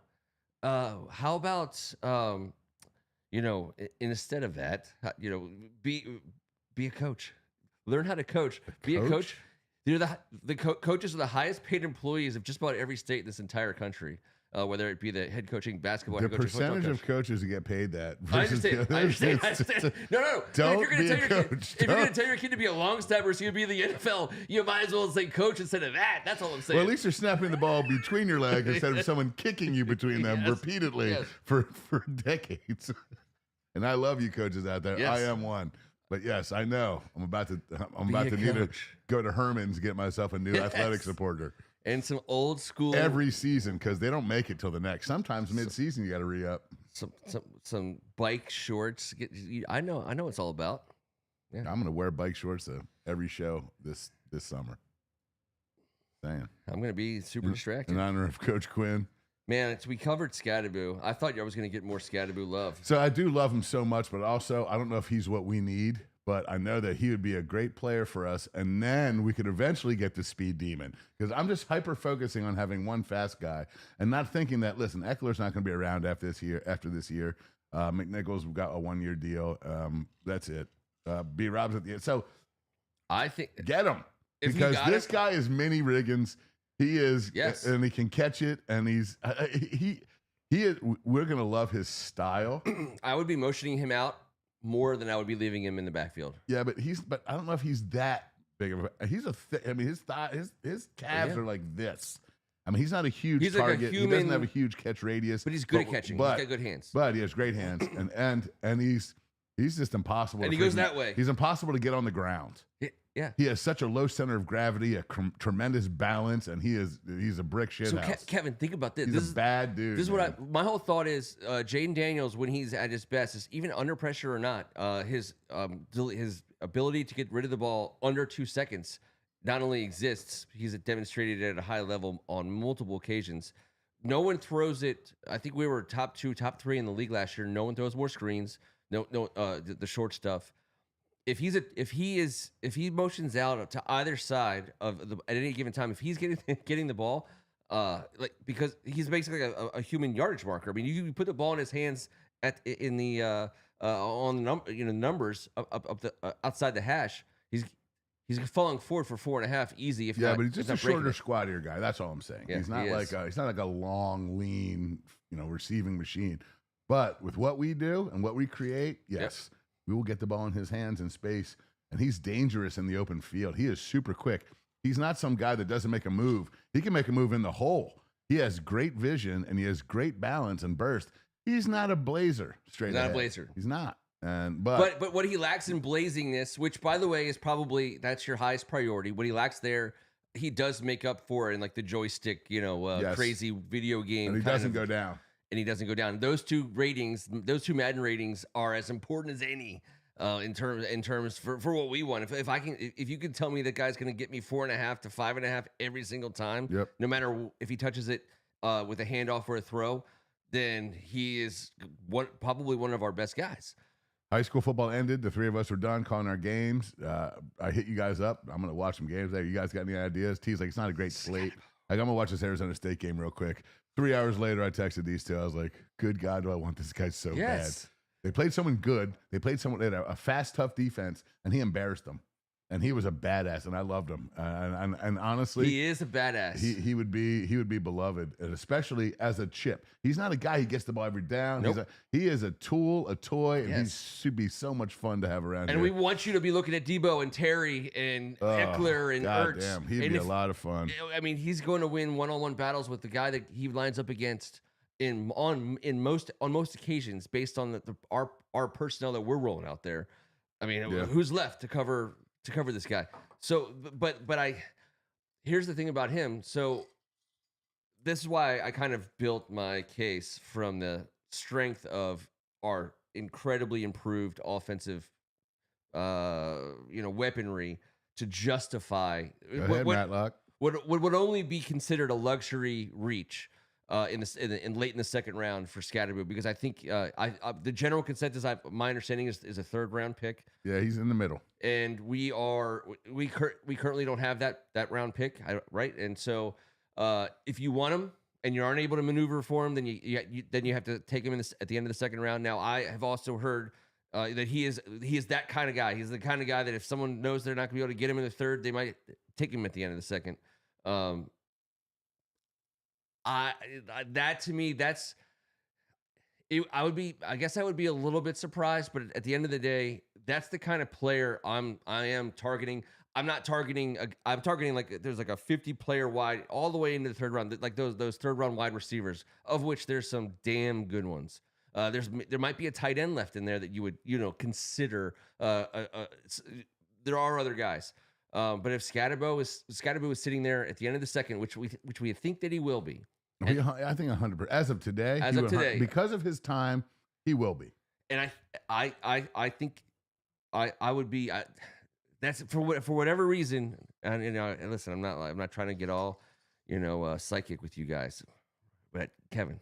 How about instead of that, be a coach. Learn how to coach. Be a coach. They're coaches are the highest paid employees of just about every state in this entire country. Whether it be the head coaching basketball, The head coaching percentage football of coaches who get paid that. I versus understand. the I others, understand. No. Don't If you're be gonna a tell coach. if you're gonna tell your kid to be a long snapper, so you be the NFL, you might as well say coach instead of that. That's all I'm saying. Well, at least you're snapping the ball between your legs instead of someone kicking you between them repeatedly for decades. And I love you coaches out there. Yes. I am one. But yes, I know. I'm about to need to go to Herman's and get myself a new athletic supporter. And some old school every season, because they don't make it till the next. Sometimes mid-season you got to re-up. Some bike shorts. I know what it's all about. Yeah. I'm gonna wear bike shorts to every show this summer. Saying I'm gonna be super distracted. In honor of Coach Quinn. Man, we covered Scadaboo. I thought I was gonna get more Scadaboo love. So I do love him so much, but also I don't know if he's what we need. But I know that he would be a great player for us, and then we could eventually get the speed demon. Because I'm just hyper focusing on having one fast guy, and not thinking that Eckler's not going to be around after this year. McNichols got a 1-year deal. That's it. B. Rob's at the end. So I think get him because this guy is mini Riggins. He is, and he can catch it, and he's he is. We're going to love his style. I would be motioning him out more than I would be leaving him in the backfield. Yeah, but I don't know if he's that big of a. He's his calves are like this. I mean, he's not a huge target. Like he doesn't have a huge catch radius, but he's good at catching. He's got good hands. But he has great hands, and he's just impossible. And he goes that way. He's impossible to get on the ground. Yeah, he has such a low center of gravity, a tremendous balance, and he's a brick shit house. Kevin, think about this. He's a bad dude. This is what my whole thought is. Jaden Daniels, when he's at his best, is even under pressure or not, his ability to get rid of the ball under 2 seconds not only exists, he's demonstrated it at a high level on multiple occasions. No one throws it. I think we were top 2, top 3 in the league last year. No one throws more screens. The short stuff. If he motions out to either side at any given time, if he's getting the ball, because he's basically a human yardage marker. I mean, you put the ball in his hands on the numbers up outside the hash. He's falling forward for 4.5 easy. But he's just a shorter, squattier guy. That's all I'm saying. Yeah, he's not like a long, lean, receiving machine. But with what we do and what we create, yes. We will get the ball in his hands in space, and he's dangerous in the open field. He is super quick. He's not some guy that doesn't make a move. He can make a move in the hole. He has great vision, and he has great balance and burst. He's not a blazer straight ahead. Not a blazer. He's not. But what he lacks in blazingness, which, by the way, is probably that's your highest priority. What he lacks there, he does make up for in like the joystick, crazy video game. And he doesn't go down. And he doesn't go down. Those two Madden ratings are as important as any in terms for what we want. If you can tell me that guy's going to get me 4.5 to 5.5 every single time, no matter if he touches it with a handoff or a throw, then he is probably one of our best guys. High school football ended. The 3 of us were done calling our games. I hit you guys up. I'm going to watch some games there. You guys got any ideas? T's like, it's not a great slate. I'm going to watch this Arizona State game real quick. 3 hours later, I texted these two. I was like, good God, do I want this guy so bad. They played someone good. They had a fast, tough defense, and he embarrassed them. And he was a badass, and I loved him. And honestly, he is a badass. He would be beloved, and especially as a chip. He's not a guy who gets the ball every down. Nope. He is a tool, a toy, and he should be so much fun to have around. And we want you to be looking at Debo and Terry and Eckler and Ertz. Damn, he'd be a lot of fun. I mean, he's going to win one-on-one battles with the guy that he lines up against on most occasions based on our personnel that we're rolling out there. I mean, who's left to cover this guy? So, but here's the thing about him. So this is why I kind of built my case from the strength of our incredibly improved offensive, weaponry to justify what would only be considered a luxury reach in late in the second round for Scadaboo, because I think the general consensus, my understanding is a 3rd round pick. Yeah, he's in the middle, and we currently don't have that round pick, right? And so if you want him and you aren't able to maneuver for him, then you have to take him at the end of the second round. Now, I have also heard That he is that kind of guy. He's the kind of guy that if someone knows they're not going to be able to get him in the third, they might take him at the end of the second. That to me, that's it. I guess I would be a little bit surprised, but at the end of the day, that's the kind of player I am targeting. I'm not targeting. I'm targeting like there's like a 50 player wide all the way into the third round, like those third round wide receivers, of which there's some damn good ones. There might be a tight end left in there that you would consider. There are other guys, but if Scatterbo is sitting there at the end of the second, which we think that he will be. I think 100%. As of today, because of his time, he will be. And I think I would be. That's for whatever reason. And and listen, I'm not trying to get all psychic with you guys, but Kevin,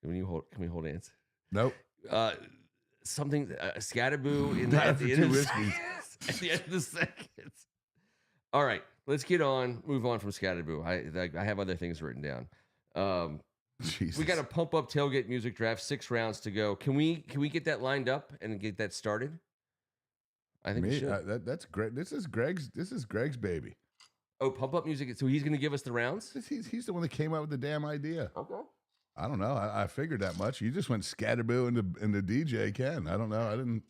can we hold hands? Nope. Something Scatterboo at the end of the second. All right, let's move on from Scatterboo. I have other things written down. We got a pump up tailgate music draft, 6 rounds to go. Can we get that lined up and get that started? I think we should. That's great. This is Greg's baby. Oh, pump up music. So he's going to give us the rounds? He's the one that came up with the damn idea. Okay. I don't know. I figured that much. You just went Scatterboo into DJ Ken. I don't know. I didn't.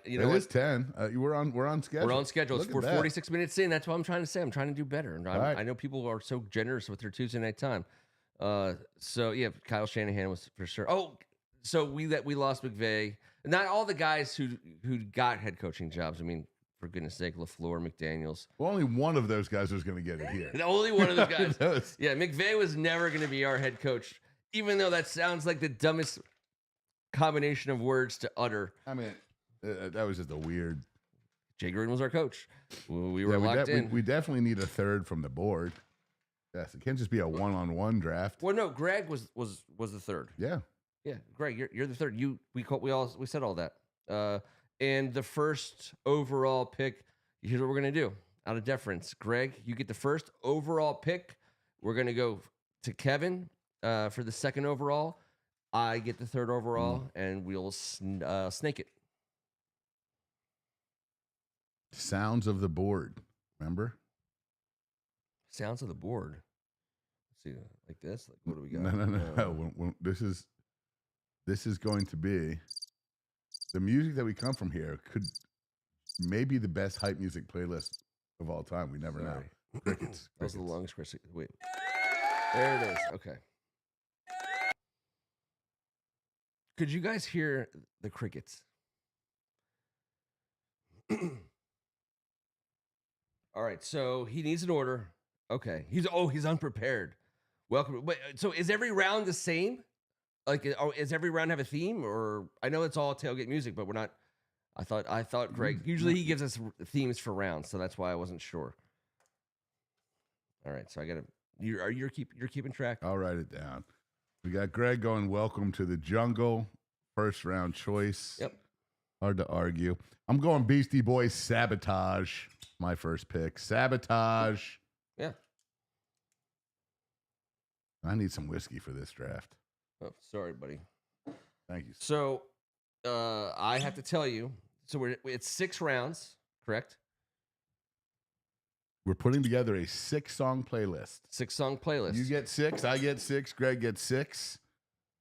It is 10. We're on schedule. We're on schedule. We're 46 minutes in. That's what I'm trying to say. I'm trying to do better. And I know people are so generous with their Tuesday night time. So yeah, Kyle Shanahan was for sure. Oh, so we lost McVay. Not all the guys who got head coaching jobs. I mean, for goodness sake, LaFleur, McDaniels. Well, only one of those guys was going to get it here. Only one of those guys. Yeah, McVay was never going to be our head coach, even though that sounds like the dumbest combination of words to utter. I mean, that was just a weird. Jay Gruden was our coach. We were locked in. We definitely need a third from the board. Yes, it can't just be a one-on-one draft. Well, no, Greg was the third. Yeah. Yeah, Greg, you're the third. We said all that. And the first overall pick. Here's what we're gonna do. Out of deference, Greg, you get the first overall pick. We're gonna go to Kevin for the second overall. I get the third overall, and we'll snake it. Sounds of the board. Remember? Sounds of the board. Let's see, like this. Like, what do we got? No. This is going to be the music that we come from here. Could maybe the best hype music playlist of all time. We never know. Crickets. That was the longest question. Wait, there it is. Okay. Could you guys hear the crickets? All right, so he needs an order. Okay, he's unprepared. Welcome. Wait, so is every round the same? Like, is every round have a theme? Or I know it's all tailgate music, but we're not. I thought Greg. Usually he gives us themes for rounds, so that's why I wasn't sure. All right, so I gotta. You're keeping track. I'll write it down. We got Greg going. Welcome to the jungle. First round choice. Yep. Hard to argue. I'm going Beastie Boys Sabotage. My first pick. Sabotage. Yeah. I need some whiskey for this draft. Oh, sorry, buddy. Thank you. So, I have to tell you. So it's 6 rounds, correct? We're putting together a 6-song playlist. 6-song playlist. You get 6. I get 6. Greg gets 6.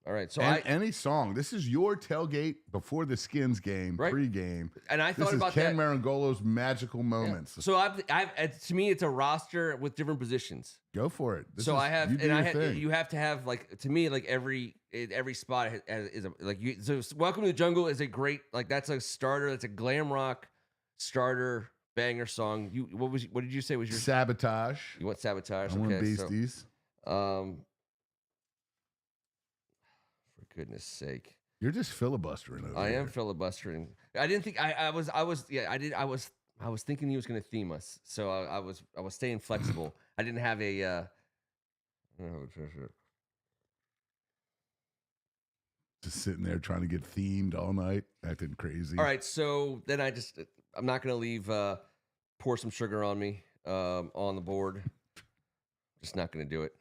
All right. So any song. This is your tailgate before the Skins game, pregame. And I thought about Ken Merengolo's magical moments. Yeah. So I've to me, it's a roster with different positions. Go for it. You have to have, like, to me, like every spot is a, like, you. So Welcome to the Jungle is a great, like, that's a starter. That's a glam rock starter banger song. What did you say was your Sabotage? You want Sabotage? I want Beasties. So, for goodness sake. You're just filibustering over I here. am filibustering. I didn't think I was thinking he was going to theme us. So I was staying flexible. I didn't have a just sitting there trying to get themed all night, acting crazy. All right, so then I'm not going to leave Pour Some Sugar on Me on the board. Just not going to do it.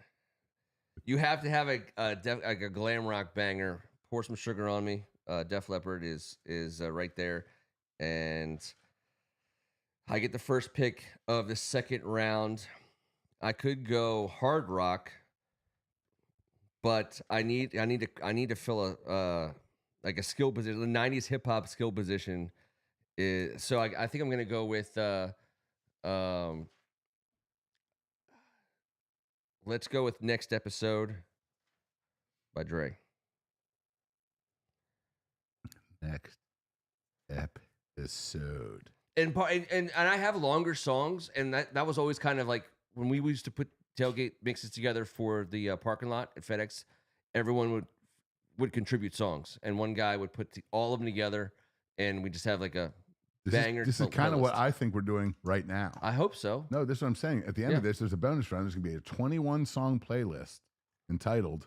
You have to have a glam rock banger. Pour Some Sugar on Me. Def Leppard is right there, and I get the first pick of the second round. I could go hard rock, but I need to fill a like a skill position. The '90s hip hop skill position is so. I think I'm gonna go with um. Let's go with Next Episode by Dre. Next episode. And I have longer songs, and that was always kind of like when we used to put tailgate mixes together for the parking lot at FedEx. Everyone would contribute songs, and one guy would put all of them together, and we just have like a banger. This is kind of what I think we're doing right now. I hope so. No, this is what I'm saying. At the end of this, there's a bonus round. There's gonna be a 21 song playlist entitled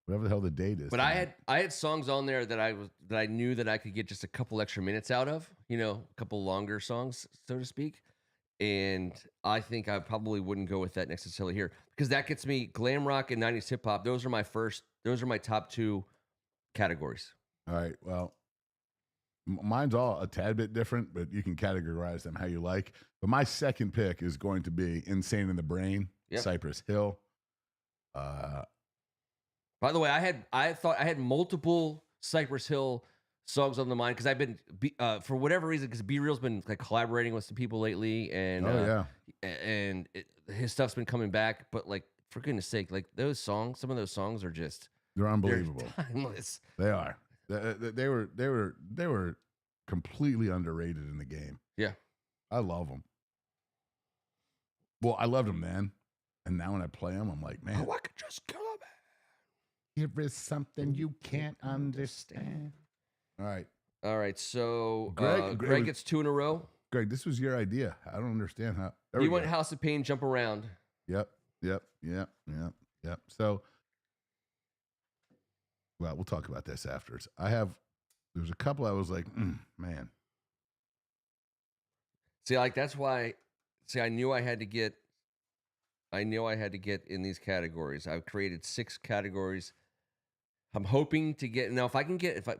whatever the hell the date is. But I had songs on there that I knew that I could get just a couple extra minutes out of, a couple longer songs, so to speak. And I think I probably wouldn't go with that necessarily here because that gets me glam rock and 90s hip hop. Those are my top two categories. All right. Well, mine's all a tad bit different, but you can categorize them how you like. But my second pick is going to be Insane in the Brain, Cypress Hill. By the way, I thought I had multiple Cypress Hill songs on the mind because I've been for whatever reason because B Real's been like collaborating with some people lately, and his stuff's been coming back. But like for goodness sake, like some of those songs are they're unbelievable. They're timeless. They are. They were completely underrated in the game. Yeah, I love them. Well, I loved them then, and now when I play them, I'm like, man, I could just kill them. There is something you can't understand. All right. So Greg gets two in a row. Greg, this was your idea. I don't understand how. You went House of Pain, Jump Around. Yep. So, well, we'll talk about this after. There's a couple I was like, man. See, like that's why. See, I knew I had to get in these categories. I've created 6 categories. I'm hoping to get now. If I can get, if I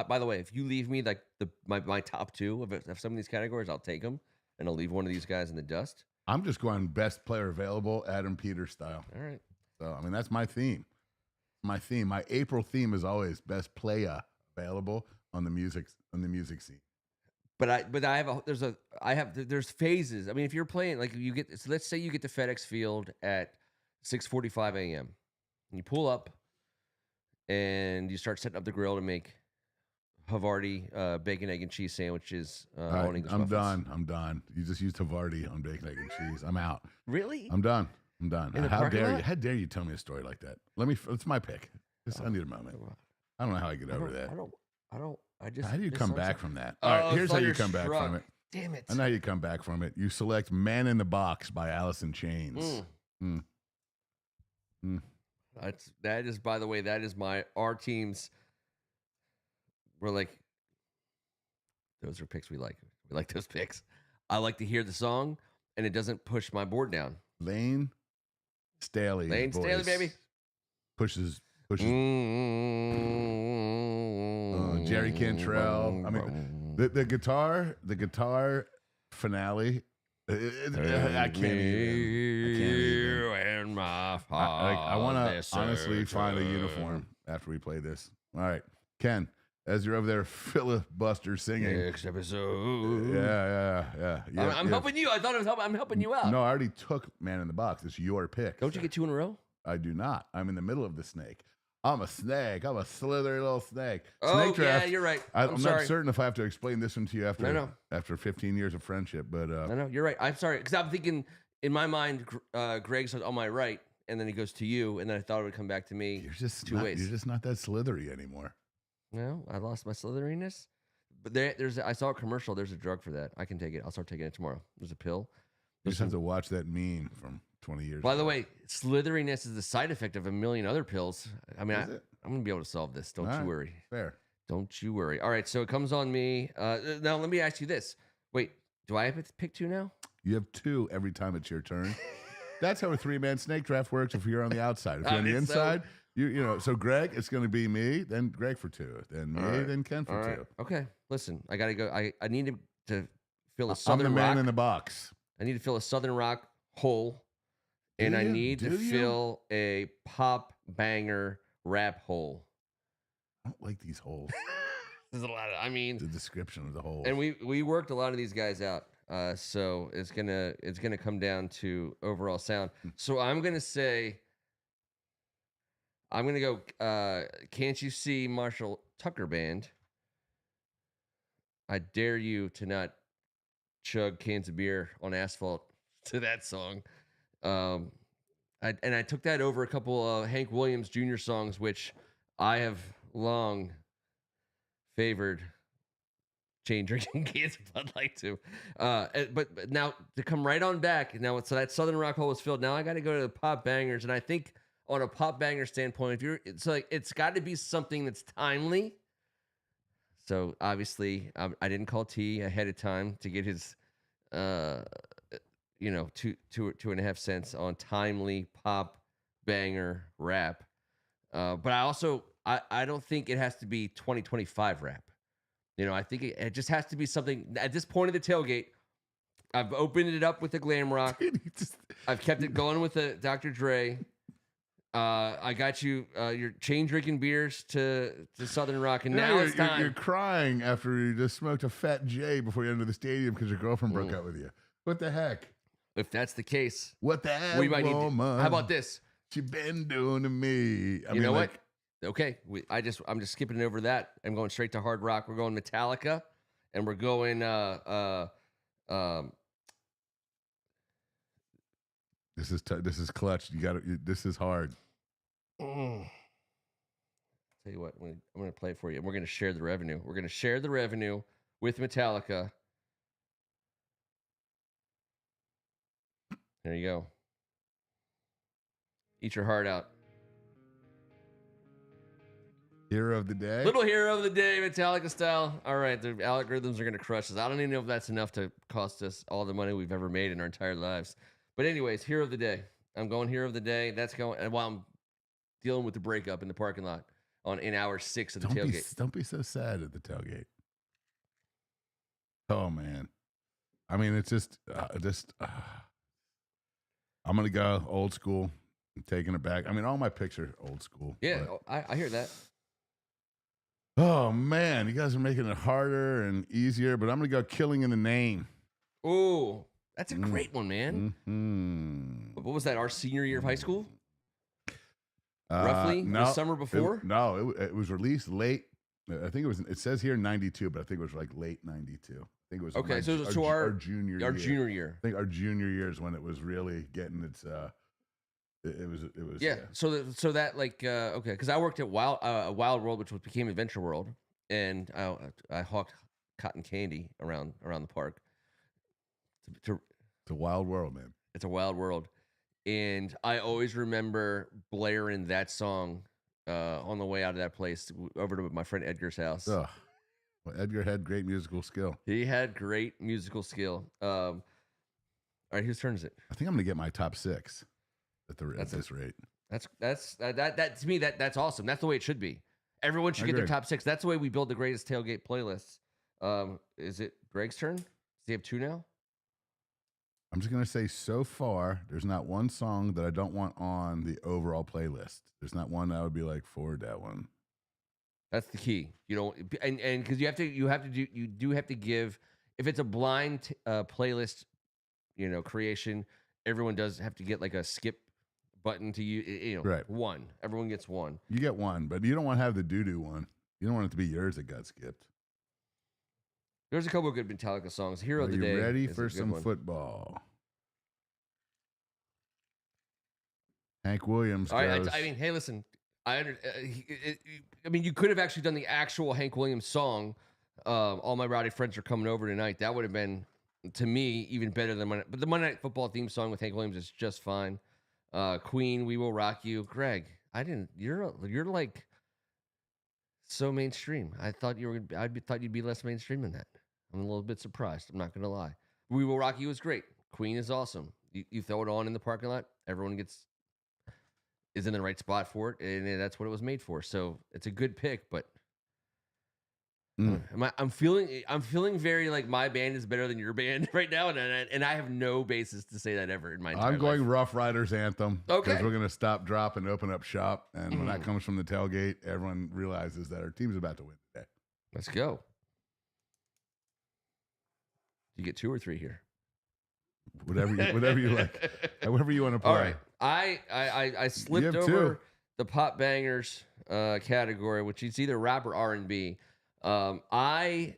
by the way, if you leave me like my top 2 of some of these categories, I'll take them and I'll leave one of these guys in the dust. I'm just going best player available, Adam Peters style. All right. So I mean that's my theme. My April theme is always best player available on the music scene. But there's phases. I mean, if you're playing like so let's say you get to FedEx Field at 6:45 a.m. and you pull up and you start setting up the grill to make Havarti bacon, egg, and cheese sandwiches. I'm done. You just used Havarti on bacon, egg, and cheese. I'm out. Really? I'm done. How dare lot? you? How dare you tell me a story like that? It's my pick. I need a moment. I don't know how I get over that. How do you come back from that? All right, here's how you come back from it. Damn it. I know how you come back from it. You select Man in the Box by Alice in Chains. That is, by the way, our team's. We're like, those are picks we like. We like those picks. I like to hear the song, and it doesn't push my board down. Lane Staley, baby. Pushes. Jerry Cantrell. I mean, the guitar finale. I can't even. I want to honestly find a uniform after we play this. All right, Ken, as you're over there filibuster singing. Next episode. Yeah. I'm helping you. I thought I'm helping you out. No, I already took Man in the Box. It's your pick. Don't you get 2 in a row? I do not. I'm in the middle of the snake. I'm a snake. I'm a slithery little snake. Oh, draft. Yeah, you're right. I'm not certain if I have to explain this one to you after 15 years of friendship, but no, you're right. I'm sorry because I'm thinking in my mind, Greg's on my right, and then he goes to you, and then I thought it would come back to me. You're just two ways. You're just not that slithery anymore. No, I lost my slitheriness. But I saw a commercial. There's a drug for that. I can take it. I'll start taking it tomorrow. There's a pill. You just have to watch that meme from 20 years By ago. the way, slitheriness is the side effect of a million other pills. I mean, I'm going to be able to solve this. Don't you worry. Fair. Don't you worry. All right, so it comes on me. Now, let me ask you this. Wait, do I have to pick 2 now? You have 2 every time it's your turn. That's how a 3-man snake draft works if you're on the outside. If you're on the inside, You know, so Greg, it's going to be me, then Greg for 2, then me, All right. then Ken All for right. 2. Okay. Listen, I gotta go. I need to fill a I'm the Southern man Rock. in the box. I need to fill a Southern Rock hole, and Do I you? need to Do you? fill a pop banger rap hole. I don't like these holes. There's a lot of. I mean, The description of the holes. and we worked a lot of these guys out. So it's gonna come down to overall sound. So I'm gonna say. I'm gonna go. Can't you see Marshall Tucker Band? I dare you to not chug cans of beer on asphalt to that song. Um, I took that over a couple of Hank Williams Jr. songs, which I have long favored. Chain drinking cans if I'd like to, but now to come right on back now, so that Southern Rock hole is filled. Now I got to go to the pop bangers, and I think on a pop banger standpoint, if you're, it's like it's got to be something that's timely. So obviously, I didn't call T ahead of time to get his, uh, 2.5 cents on timely pop banger rap. But I don't think it has to be 2025 rap. I think it just has to be something at this point of the tailgate. I've opened it up with the glam rock. Dude, I've kept it going with the Dr. Dre. I got you your chain drinking beers to Southern Rock, and now it's time. You're crying after you just smoked a fat J before you entered the stadium because your girlfriend broke up with you. What the heck? If that's the case, what the heck? We might need to, how about this? She been doing to me. You know what? Okay, I'm just skipping over that. I'm going straight to hard rock. We're going Metallica, and we're going This is clutch. You got it. This is hard. Tell you what, I'm going to play it for you. And we're going to share the revenue. We're going to share the revenue with Metallica. There you go. Eat your heart out. Hero of the day. Little hero of the day, Metallica style. All right, the algorithms are going to crush us. I don't even know if that's enough to cost us all the money we've ever made in our entire lives. But anyways, hero of the day. I'm going hero of the day. That's going, and while I'm dealing with the breakup in the parking lot in hour 6 of the tailgate. Don't be so sad at the tailgate. Oh man, I mean, it's just. I'm gonna go old school. I'm taking it back. I mean, all my picks are old school. Yeah, I hear that. Oh man, you guys are making it harder and easier, but I'm gonna go Killing in the Name. Oh, that's a great one, man. Mm-hmm. What was that? Our senior year of high school? Roughly no, the summer before? It was released late. I think it was. It says here 92, but I think it was like late 92. I think it was okay. So our junior year. Junior year. I think our junior year is when it was really getting its. It was. Yeah. So that like okay, because I worked at Wild World, which became Adventure World, and I hawked cotton candy around the park. It's a wild world, man. It's a wild world, and I always remember blaring that song on the way out of that place over to my friend Edgar's house. Oh, well, Edgar had great musical skill. He had great musical skill. All right, whose turn is it? I think I'm gonna get my top 6 at this rate. That to me that's awesome. That's the way it should be. Everyone should get their top 6. That's the way we build the greatest tailgate playlists. Is it Greg's turn? Does he have 2 now? I'm just going to say so far, there's not one song that I don't want on the overall playlist. There's not one that I would be like, forward that one. That's the key. You know, and because you do have to give, if it's a blind playlist, creation, everyone does have to get like a skip button to right. One. Everyone gets one. You get one, but you don't want to have the doo-doo one. You don't want it to be yours that got skipped. There's a couple of good Metallica songs. Hero of the Day. Are you ready for some football? Hank Williams. All right, I mean, hey, listen. You could have actually done the actual Hank Williams song. All my rowdy friends are coming over tonight. That would have been, to me, even better than but the Monday Night Football theme song with Hank Williams is just fine. Queen, We Will Rock You. Greg, you're like so mainstream. I thought you'd be less mainstream than that. I'm a little bit surprised. I'm not gonna lie. We Will Rock You is great. Queen is awesome. You throw it on in the parking lot, everyone gets. is in the right spot for it, and that's what it was made for. So it's a good pick, but I'm feeling very like my band is better than your band right now, and I have no basis to say that ever in my entire I'm going life. Rough Riders anthem because Okay. we're going to stop, drop, and open up shop. And when that comes from the tailgate, everyone realizes that our team's about to win today. Let's go. You get 2 or 3 here. Whatever you like, however you want to play. All right, I slipped have over 2. the pop bangers category, which is either rap or R&B. I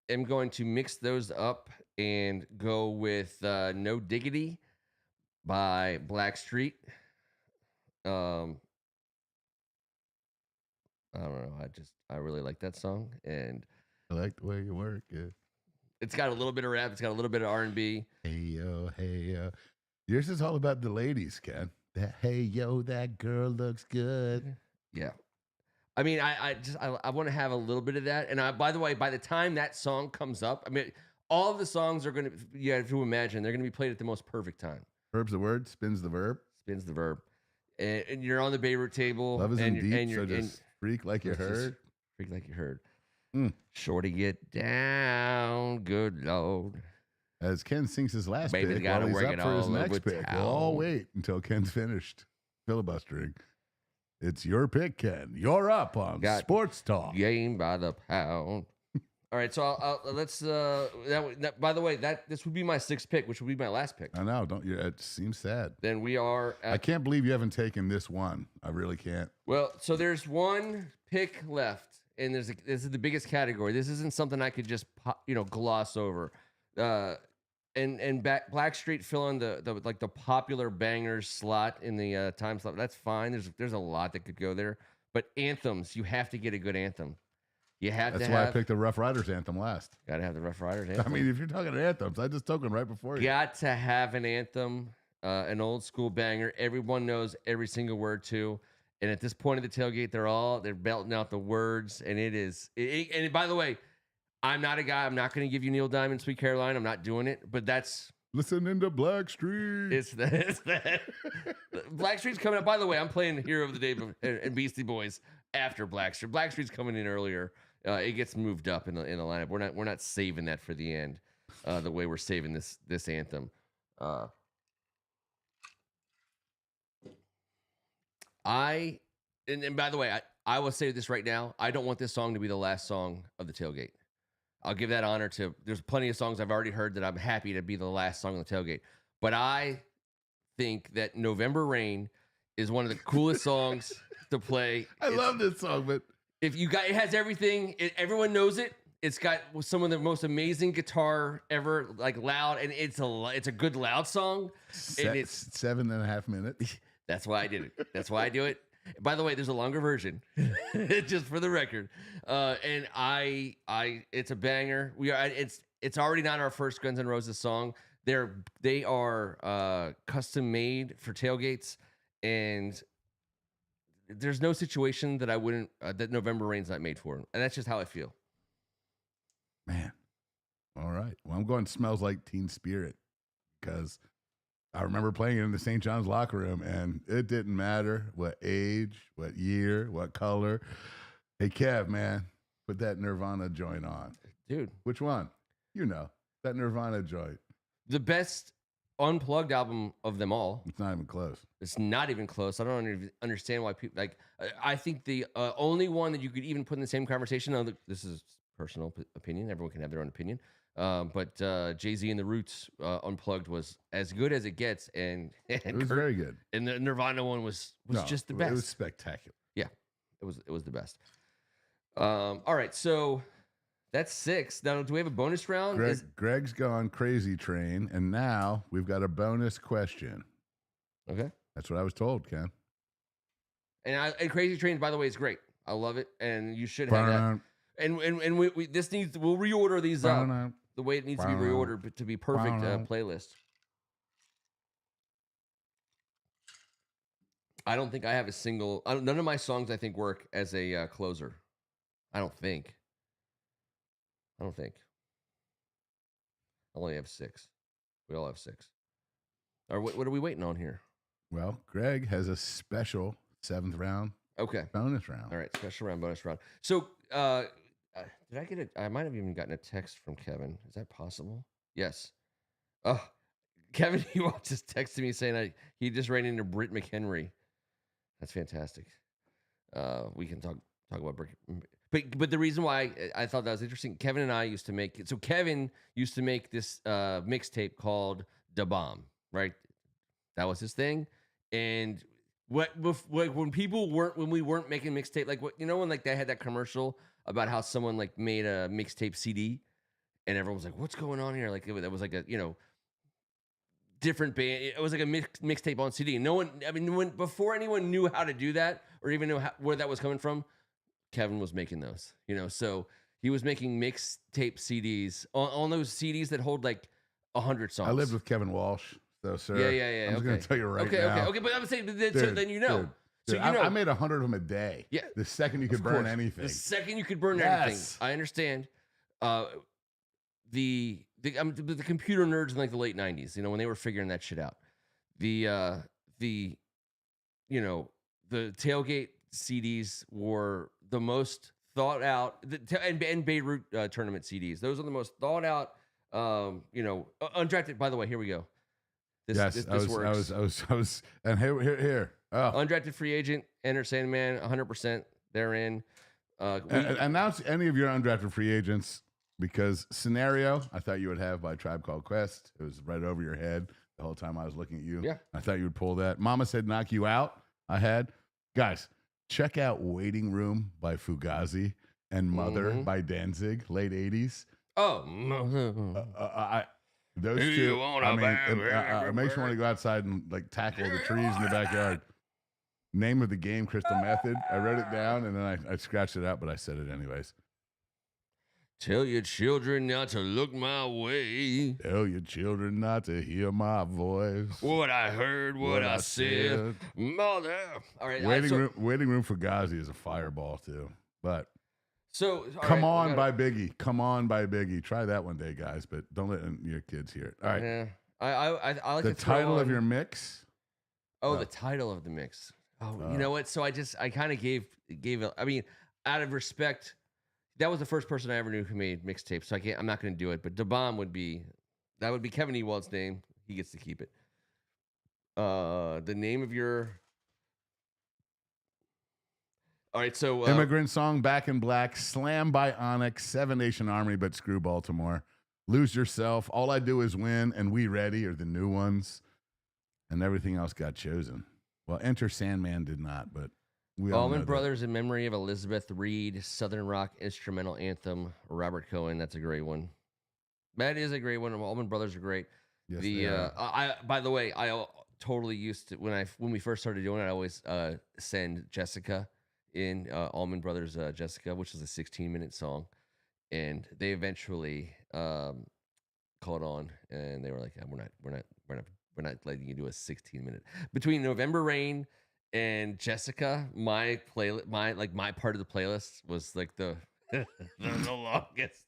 am going to mix those up and go with No Diggity by Blackstreet. I don't know. I really like that song, and I like the way you work it. it's got a little bit of rap. It's got a little bit of R&B. Hey yo, hey yo. Yours is all about the ladies, Ken. That hey yo, that girl looks good. Yeah. I mean, I want to have a little bit of that. And by the way, by the time that song comes up, I mean, all of the songs are going to, you have to imagine, they're going to be played at the most perfect time. Verb's the word, spins the verb. Spins the verb. And you're on the Beirut table. Love is and in you're, deep, and you're, so just freak like you just heard. Freak like you heard. Shorty get down, good Lord. As Ken sings his last Baby's pick gotta while he's work up it for his all next over pick. We'll town. all wait until Ken's finished filibustering. It's your pick, Ken. You're up on Sports Talk. Game by the pound. All right, so let's. By the way, this would be my 6th pick, which would be my last pick. I know, don't you? It seems sad. Then we are. I can't believe you haven't taken this one. I really can't. Well, so there's one pick left, and this is the biggest category. This isn't something I could just gloss over. And Blackstreet fill in the popular bangers slot in the time slot. That's fine. There's a lot that could go there, but anthems, you have to get a good anthem. That's why I picked the Rough Riders anthem last. Got to have the Rough Riders anthem. I mean, if you're talking anthems, I just took one right before you. Got to have an anthem, an old school banger. Everyone knows every single word to. And at this point of the tailgate, they're belting out the words, and it is. And by the way, I'm not a guy. I'm not going to give you Neil Diamond, Sweet Caroline. I'm not doing it. But that's listening to Blackstreet. It's that. Blackstreet's coming up. By the way, I'm playing Hero of the Day and Beastie Boys after Blackstreet. Blackstreet's coming in earlier. It gets moved up in the lineup. We're not saving that for the end. The way we're saving this anthem. And by the way, I will say this right now. I don't want this song to be the last song of the tailgate. I'll give that honor to. There's plenty of songs I've already heard that I'm happy to be the last song on the tailgate. But I think that November Rain is one of the coolest songs to play. I love this song, but if you got, it has everything. Everyone knows it. It's got some of the most amazing guitar ever, like loud, and it's a good loud song. And it's 7.5 minutes. That's why I did it. That's why I do it. By the way, there's a longer version, just for the record. And it's a banger. It's already not our first Guns N' Roses song. They are custom made for tailgates, and there's no situation that I wouldn't that November Rain's not made for, and that's just how I feel. Man, all right. Well, I'm going Smells Like Teen Spirit because I remember playing it in the St. John's locker room, and it didn't matter what age, what year, what color. Hey, Kev, man, put that Nirvana joint on. Dude. Which one? You know, that Nirvana joint. The best unplugged album of them all. It's not even close. It's not even close. I don't understand why people, like, I think the only one that you could even put in the same conversation, this is personal opinion. Everyone can have their own opinion. But Jay-Z and the Roots Unplugged was as good as it gets, and it was very good. And the Nirvana one was just the best. It was spectacular. Yeah, it was the best. All right, so that's 6. Now, do we have a bonus round? Greg's gone crazy train, and now we've got a bonus question. Okay, that's what I was told, Ken. And Crazy Train, by the way, is great. I love it, and you should have that. And we'll reorder these up the way it needs to be reordered to be perfect playlist. I don't think I have a single. None of my songs I think work as a closer. I don't think. I only have 6. We all have 6. Or what are we waiting on here? Well, Greg has a special 7th round. Okay. Bonus round. All right. Special round, bonus round. So, did I get it? I might have even gotten a text from Kevin. Is that possible? Yes. Oh, Kevin, he just texted me saying he just ran into Britt McHenry. That's fantastic. We can talk about Brink. But the reason why I thought that was interesting, Kevin and I used to make it. So Kevin used to make this mixtape called Da Bomb, right? That was his thing. And when we weren't making mixtape, like when like they had that commercial about how someone like made a mixtape CD, and everyone was like, "What's going on here?" Like it was like a different band. It was like a mixtape on CD. No one, before anyone knew how to do that or even knew where that was coming from, Kevin was making those, so he was making mixtape CDs on those CDs that hold like 100 songs. I lived with Kevin Walsh, so sir. Yeah. I'm just going to tell you right now. Okay. But I'm saying, so then you know. Dude, So I made 100 of them a day. Yeah. The second you could burn anything. The second you could burn anything. I understand. The computer nerds in like the late 90s, when they were figuring that shit out. The tailgate CDs were the most thought out, and Beirut tournament CDs. Those are the most thought out. Undrafted. By the way, here we go. This works. I was, and here. Oh. Undrafted free agent, enter Sandman, 100%. They're in. Announce any of your undrafted free agents, because Scenario, I thought you would have by Tribe Called Quest. It was right over your head the whole time I was looking at you. Yeah. I thought you would pull that. Mama Said Knock You Out. I had. Guys, check out Waiting Room by Fugazi and Mother by Danzig, late 80s. Oh. Those two, it makes you want to go outside and like tackle the trees in the backyard. Name of the game, Crystal Method. I wrote it down and then I scratched it out, but I said it anyways. Tell your children not to look my way. Tell your children not to hear my voice. What I heard, what I said. Mother. All right. Waiting Room for Ghazi is a fireball too. But Come On by Biggie. Come On by Biggie. Try that one day, guys, but don't let your kids hear it. All right. Yeah. I like the title of your mix. Oh, the title of the mix. Oh, you know what? So I kind of gave it. I mean, out of respect, that was the first person I ever knew who made mixtapes. So I'm not going to do it. But Da Bomb would be Kevin Ewald's name. He gets to keep it. The name of your. All right, so Immigrant Song, Back in Black, Slam by Onyx, Seven Nation Army, but screw Baltimore. Lose Yourself, All I Do Is Win, and We Ready are the new ones. And everything else got chosen. Well, Enter Sandman did not, but we all Allman Brothers in Memory of Elizabeth Reed, Southern Rock Instrumental Anthem, Robert Cohen. That's a great one. That is a great one. Allman Brothers are great. Yes, they are. By the way, I totally used to when we first started doing it. I always send Jessica in Allman Brothers Jessica, which is a 16-minute song, and they eventually caught on, and they were like, we're not letting you do a 16-minute. Between November Rain and Jessica, my part of the playlist was like the longest.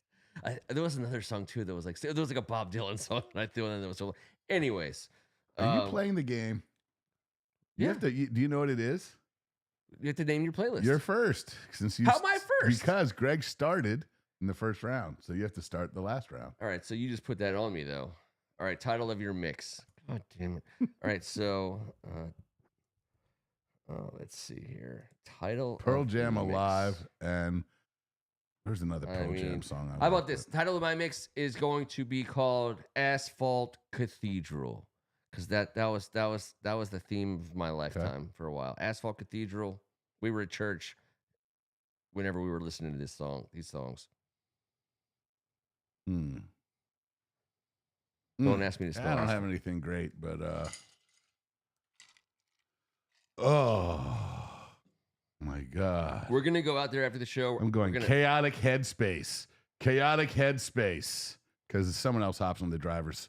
There was another song too that was like, there was like a Bob Dylan song I threw in. That was so. Anyways, are you playing the game? Yeah. Do you know what it is? You have to name your playlist. You're first. How am I first? Because Greg started in the first round, so you have to start the last round. All right, so you just put that on me though. All right, title of your mix. God damn it. All right, so let's see here. Title Pearl Jam Alive, and there's another Pearl Jam song. How about this? Title of my mix is going to be called Asphalt Cathedral, because that was the theme of my lifetime for a while. Asphalt Cathedral. We were at church whenever we were listening to these songs. Don't ask me to spell. I don't have anything great, but oh my God. We're gonna go out there after the show. I'm going chaotic headspace. Because someone else hops on the driver's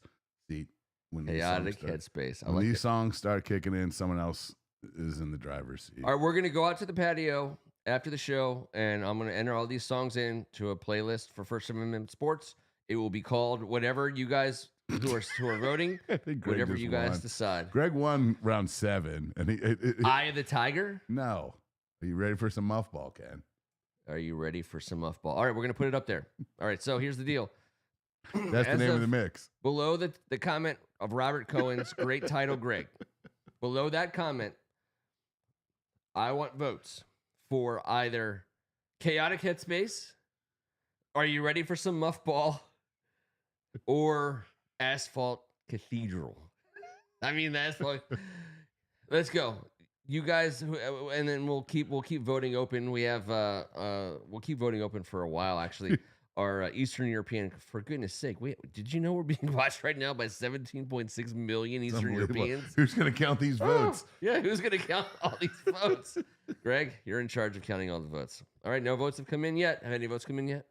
seat when chaotic headspace. When these songs start kicking in, someone else is in the driver's seat. All right, we're gonna go out to the patio after the show, and I'm gonna enter all these songs into a playlist for First Amendment Sports. It will be called whatever you guys who are voting. I think Greg Whatever just you guys won. decide. Greg won round 7, and Eye of the Tiger. no. Are you ready for some muffball, Ken? Are you ready for some muffball? All right, we're gonna put it up there. All right, so here's the deal. That's the As name of the mix. Below the comment of Robert Cohen's great title, Greg. Below that comment, I want votes for either Chaotic Headspace, Are You Ready for Some Muffball, or Asphalt Cathedral. I mean, the Asphalt. Let's go. You guys, and then we'll keep voting open. We have we'll keep voting open for a while. Actually, our Eastern European. For goodness sake, did you know we're being watched right now by 17.6 million Eastern Europeans? Who's going to count these votes? Yeah, who's going to count all these votes? Greg, you're in charge of counting all the votes. All right, no votes have come in yet. Have any votes come in yet?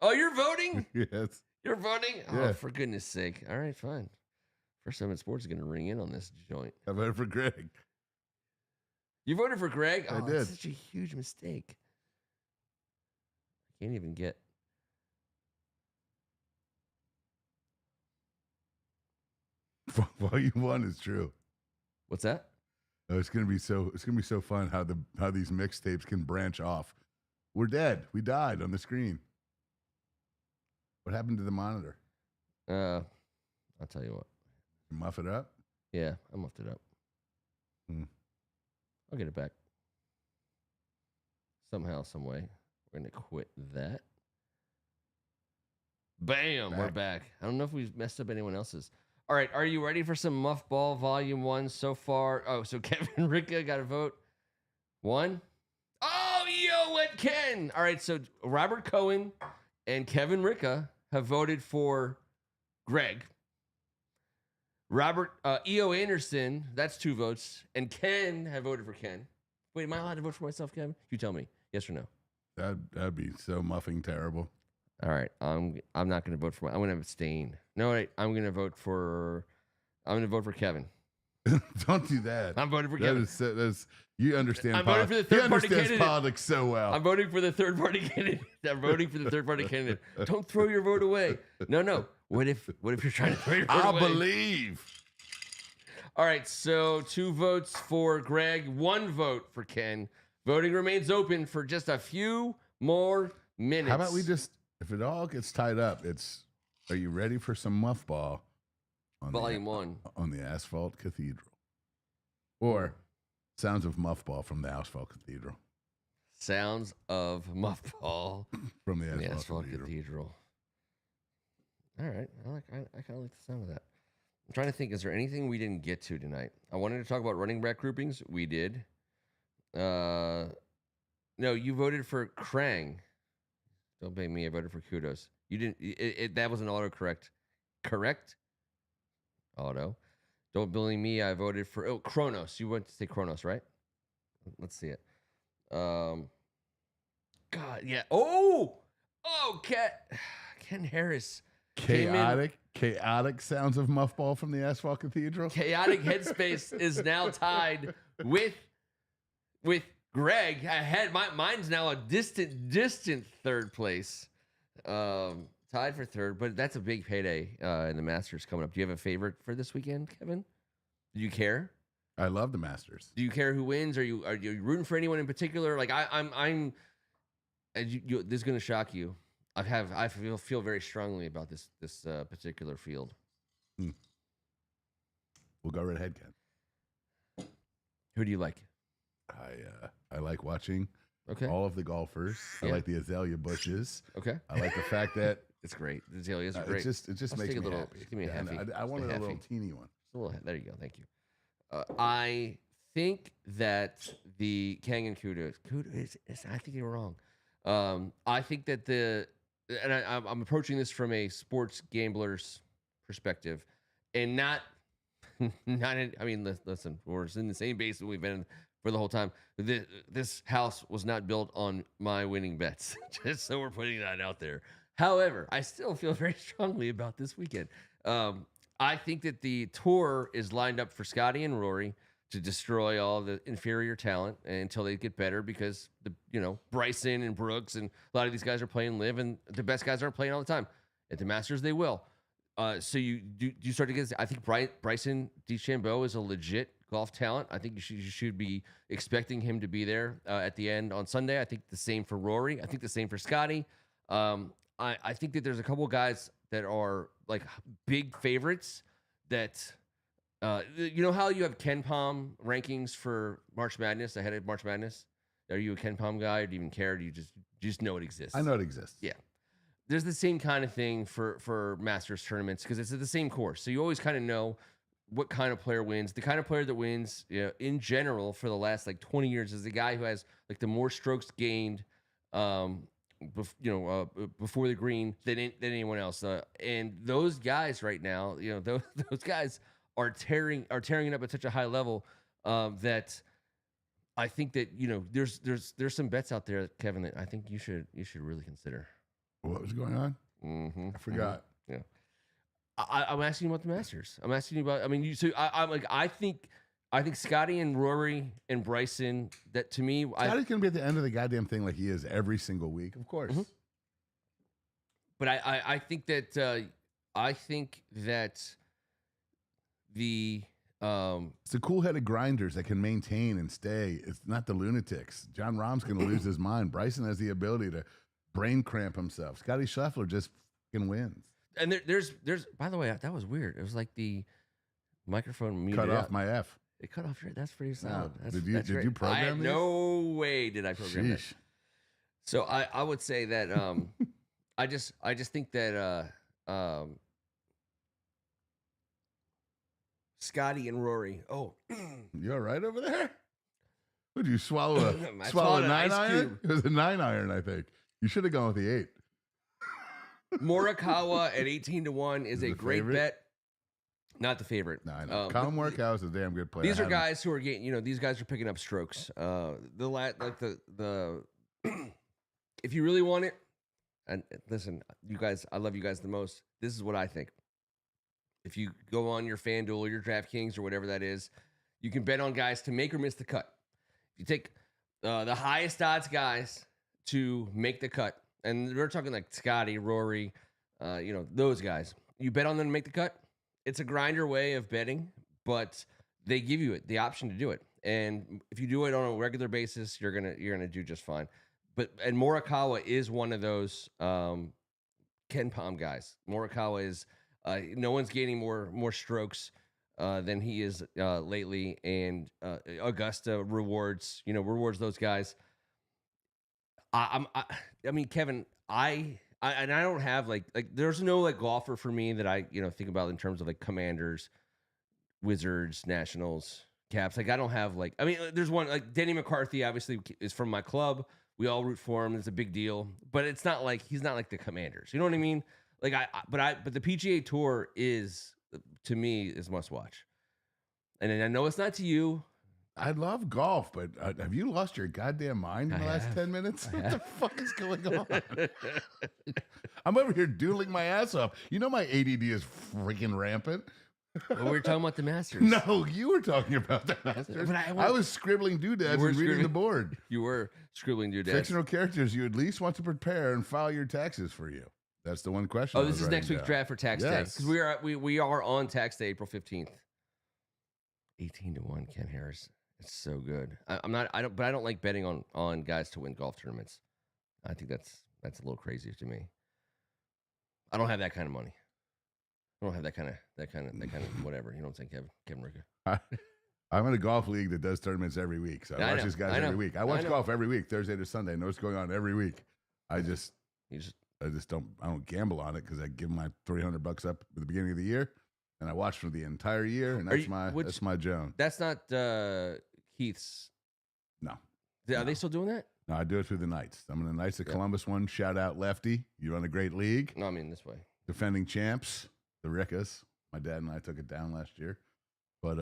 Oh, you're voting? Yes. You're voting? Yeah. Oh, for goodness sake! All right, fine. First Time in Sports is going to ring in on this joint. I voted for Greg. You voted for Greg? I Oh, did. That's such a huge mistake. I can't even get. Volume 1 is true. What's that? Oh, it's gonna be so fun how these mixtapes can branch off. We're dead. We died on the screen. What happened to the monitor? I'll tell you what. You muff it up? Yeah, I muffed it up. I'll get it back. Somehow, some way. We're going to quit that. Bam, we're back. I don't know if we've messed up anyone else's. All right, are you ready for some Muffball Volume 1 so far? Oh, so Kevin Ricca got a vote. 1. Oh, yo, what Ken? All right, so Robert Cohen and Kevin Ricca have voted for Greg. Robert E.O. Anderson, that's 2 votes, and Ken have voted for Ken. Wait, am I allowed to vote for myself, Kevin? You tell me, yes or no? That'd be so muffing terrible. All right, I'm not going to vote for I'm going to abstain. No, wait, I'm going to vote for Kevin. Don't do that. I'm voting for Kevin. You understand. I'm voting for the third party candidate. Politics so well. I'm voting for the third party candidate. I'm voting for the third party candidate. Don't throw your vote away. No. What if you're trying to throw your vote away? I believe. All right, so 2 votes for Greg, 1 vote for Ken. Voting remains open for just a few more minutes. How about we just, if it all gets tied up, are you ready for some muffball? Volume 1 on the Asphalt Cathedral, or Sounds of Muffball from the Asphalt Cathedral. Sounds of Muffball from the Asphalt Cathedral. All right, I kind of like the sound of that. I'm trying to think. Is there anything we didn't get to tonight? I wanted to talk about running back groupings. We did. No, you voted for Krang. Don't blame me. I voted for Kudos. You didn't. That was an autocorrect. Correct? Auto. Don't blame me. I voted for Kronos. You went to say Kronos, right? Let's see it. God, yeah. Oh, Ken Harris. Chaotic Sounds of Muffball from the Asphalt Cathedral. Chaotic Headspace is now tied with Greg ahead. Mine's now a distant third place. Tied for third, but that's a big payday in the Masters coming up. Do you have a favorite for this weekend, Kevin? Do you care? I love the Masters. Do you care who wins? Are you rooting for anyone in particular? Like I'm. This is going to shock you. I feel very strongly about this particular field. We'll go right ahead, Ken. Who do you like? I like watching all of the golfers. Yeah. I like the azalea bushes. Okay. I like the fact that it's great. The azaleas are great. It just makes me happy. Just give me a happy. I wanted a little teeny one. There you go. Thank you. I think that the Kang and Kudos. I think you're wrong. I think that I'm approaching this from a sports gambler's perspective, and not. Listen, we're in the same basement we've been in for the whole time. This house was not built on my winning bets, just so we're putting that out there. However, I still feel very strongly about this weekend. I think that the tour is lined up for Scotty and Rory to destroy all the inferior talent until they get better, because Bryson and Brooks and a lot of these guys are playing live, and the best guys aren't playing all the time. At the Masters, they will. So you start to get this. I think Bryson DeChambeau is a legit golf talent. I think you should be expecting him to be there at the end on Sunday. I think the same for Rory. I think the same for Scotty. I think that there's a couple guys that are like big favorites that you know how you have Ken Pom rankings for March Madness ahead of March Madness? Are you a Ken Pom guy, or do you even care? Do you just know it exists? I know it exists. Yeah. There's the same kind of thing for Masters tournaments because it's at the same course. So you always kind of know what kind of player wins. The kind of player that wins, in general, for the last like 20 years, is the guy who has like the more strokes gained, before the green than anyone else. And those guys right now, those guys are tearing it up at such a high level that I think that there's some bets out there, Kevin, that I think you should really consider. What was going on? Mm-hmm. I forgot. Mm-hmm. Yeah, I'm asking you about the Masters. I'm asking you about. I mean, I think Scotty and Rory and Bryson. That to me, Scotty's gonna be at the end of the goddamn thing like he is every single week, of course. Mm-hmm. But I think that the it's the cool-headed grinders that can maintain and stay. It's not the lunatics. John Rahm's gonna lose his mind. Bryson has the ability to brain cramp himself. Scotty Scheffler just fucking wins. And there's by the way, that was weird. It was like the microphone muted cut off out. my F. It cut off your. That's pretty solid. No. That's did you program this? No way did I program that. So I would say that I just think that Scotty and Rory. Oh, you all right over there? Would you swallow a an 9 ice iron? cube. It was a 9 iron, I think. You should have gone with the 8. Morikawa at 18-1 is a great favorite? bet. Not the favorite. No, I know. Colin Morikawa is a damn good player. These are guys who are getting. These guys are picking up strokes. The if you really want it, and listen, you guys, I love you guys the most. This is what I think. If you go on your FanDuel or your DraftKings or whatever that is, you can bet on guys to make or miss the cut. If you take the highest odds guys to make the cut, and we're talking like Scotty, Rory, those guys, you bet on them to make the cut. It's a grinder way of betting, but they give you the option to do it. And if you do it on a regular basis, you're gonna do just fine. And Morikawa is one of those Ken Pom guys. Morikawa is no one's gaining more strokes than he is lately, and Augusta rewards those guys. I mean, Kevin, I don't have like there's no like golfer for me that I think about in terms of like Commanders, Wizards, Nationals, Caps. Like I don't have like, I mean, there's one like Denny McCarthy obviously is from my club. We all root for him. It's a big deal, but it's not like he's not like the Commanders. You know what I mean? Like but the PGA Tour is, to me, is must watch. And I know it's not to you. I love golf, but have you lost your goddamn mind in the last 10 minutes? What the fuck is going on? I'm over here doodling my ass off. You know my ADD is freaking rampant. Well, we were talking about the Masters. No, you were talking about the Masters. But I was scribbling doodads and reading the board. You were scribbling doodads. Fictional characters you at least want to prepare and file your taxes for you. That's the one question. Oh, this is next week's draft for tax day. Because we are on tax day, April 15th. 18-1, Ken Harris. It's so good. I don't like betting on guys to win golf tournaments. I think that's a little crazy to me. I don't have that kind of money. I don't have that kind of whatever. You know what I'm saying, Kevin Ricca? I'm in a golf league that does tournaments every week, so I watch these guys every week. I watch golf every week, Thursday to Sunday. I know what's going on every week. I don't gamble on it because I give my $300 up at the beginning of the year, and I watch for the entire year, and that's my Joan. That's not Keith's. No. Are they still doing that? No, I do it through the Knights. I'm in the Knights of Columbus one. Shout out Lefty. You run a great league. No, I mean this way. Defending champs, the Riccas. My dad and I took it down last year, but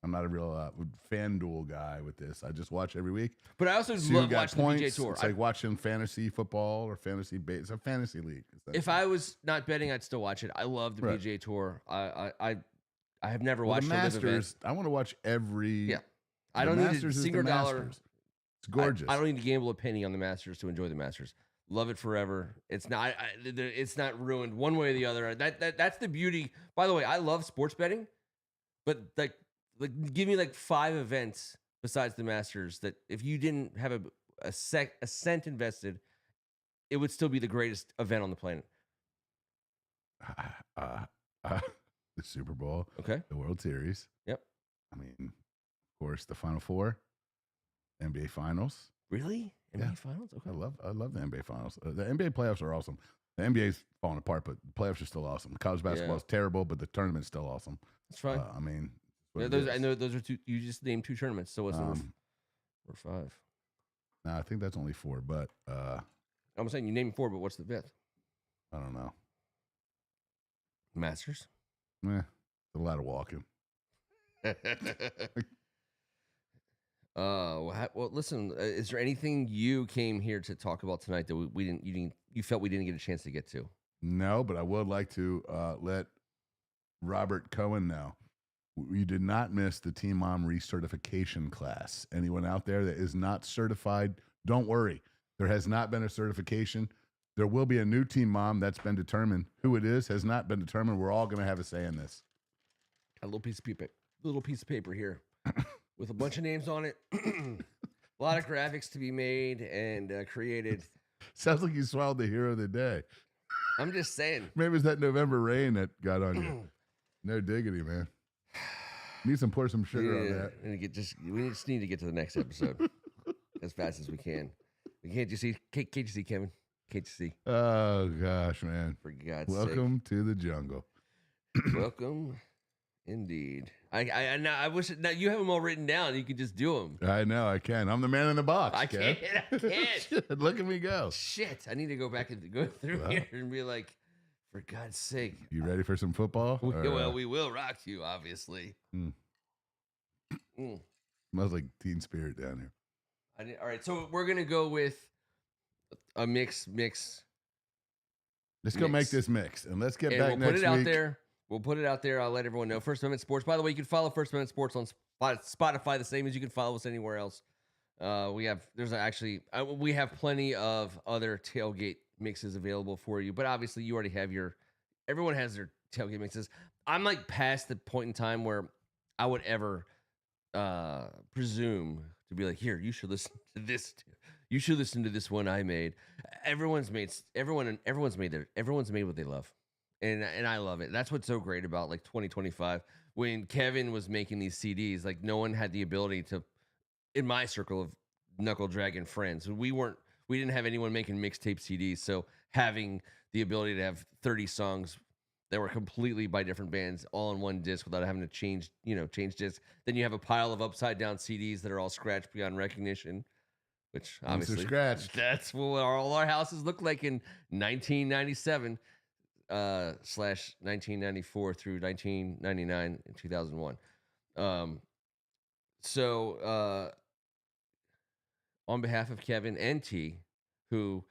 I'm not a real FanDuel guy with this. I just watch every week. But I also love watching the PGA Tour. It's like watching fantasy football or fantasy base. It's a fantasy league. If I was not betting, I'd still watch it. I love the PGA Tour. I have never watched the Masters. I want to watch every. Yeah, I don't need a single dollar. It's gorgeous. I don't need to gamble a penny on the Masters to enjoy the Masters. Love it forever. It's not. It's not ruined one way or the other. That's the beauty. By the way, I love sports betting, but like give me like 5 events besides the Masters that if you didn't have a cent invested, it would still be the greatest event on the planet. The Super Bowl, Okay. the World Series. Yep. I mean, of course, the Final Four, NBA Finals. Really? NBA Yeah. Finals? Okay. I love the NBA Finals. The NBA playoffs are awesome. The NBA's falling apart, but the playoffs are still awesome. College basketball is terrible, but the tournament's still awesome. That's fine. I mean, I know those are 2. You just named 2 tournaments, so what's the or 5? No, I think that's only 4. But I'm saying you named 4, but what's the 5th? I don't know. Masters. It's a lot of walking. Well, listen. Is there anything you came here to talk about tonight that we didn't? You felt we didn't get a chance to get to? No, but I would like to let Robert Cohen know. You did not miss the Team Mom recertification class. Anyone out there that is not certified, don't worry. There has not been a certification. There will be a new Team Mom that's been determined. Who it is has not been determined. We're all going to have a say in this. A little piece of paper here with a bunch of names on it. A lot of graphics to be made and created. Sounds like you swallowed the hero of the day. I'm just saying. Maybe it's that November rain that got on you. No diggity, man. Pour some sugar on that. We just need to get to the next episode as fast as we can. We can't you see Kevin? Can't you see? Oh gosh, man! For God's sake. Welcome to the jungle. Welcome, indeed. I wish now you have them all written down. You could just do them. I know I can. I'm the man in the box. I can't. Shit, look at me go. Shit! I need to go back and go through here and be like, for God's sake. You ready for some football? Well, we will rock you, obviously. Smells like Teen Spirit down here. All right, so we're gonna go with a mix. Let's go make this mix, and let's get back we'll next put it week. out there. We'll put it out there. I'll let everyone know. First Amendment Sports. By the way, you can follow First Amendment Sports on Spotify, the same as you can follow us anywhere else. We have plenty of other tailgate mixes available for you, but obviously you already have everyone has their tailgate mixes. I'm like past the point in time where I would ever presume to be like, here, you should listen to this. You should listen to this one I made. Everyone's made what they love. And I love it. That's what's so great about like 2025. When Kevin was making these CDs, like no one had the ability to, in my circle of Knuckle Dragon friends, we didn't have anyone making mixtape CDs. So having the ability to have 30 songs that were completely by different bands all in one disc without having to change discs. Then you have a pile of upside down CDs that are all scratched beyond recognition, which obviously scratched. That's what all our houses look like in 1997 / 1994 through 1999 and 2001. So on behalf of Kevin and T, who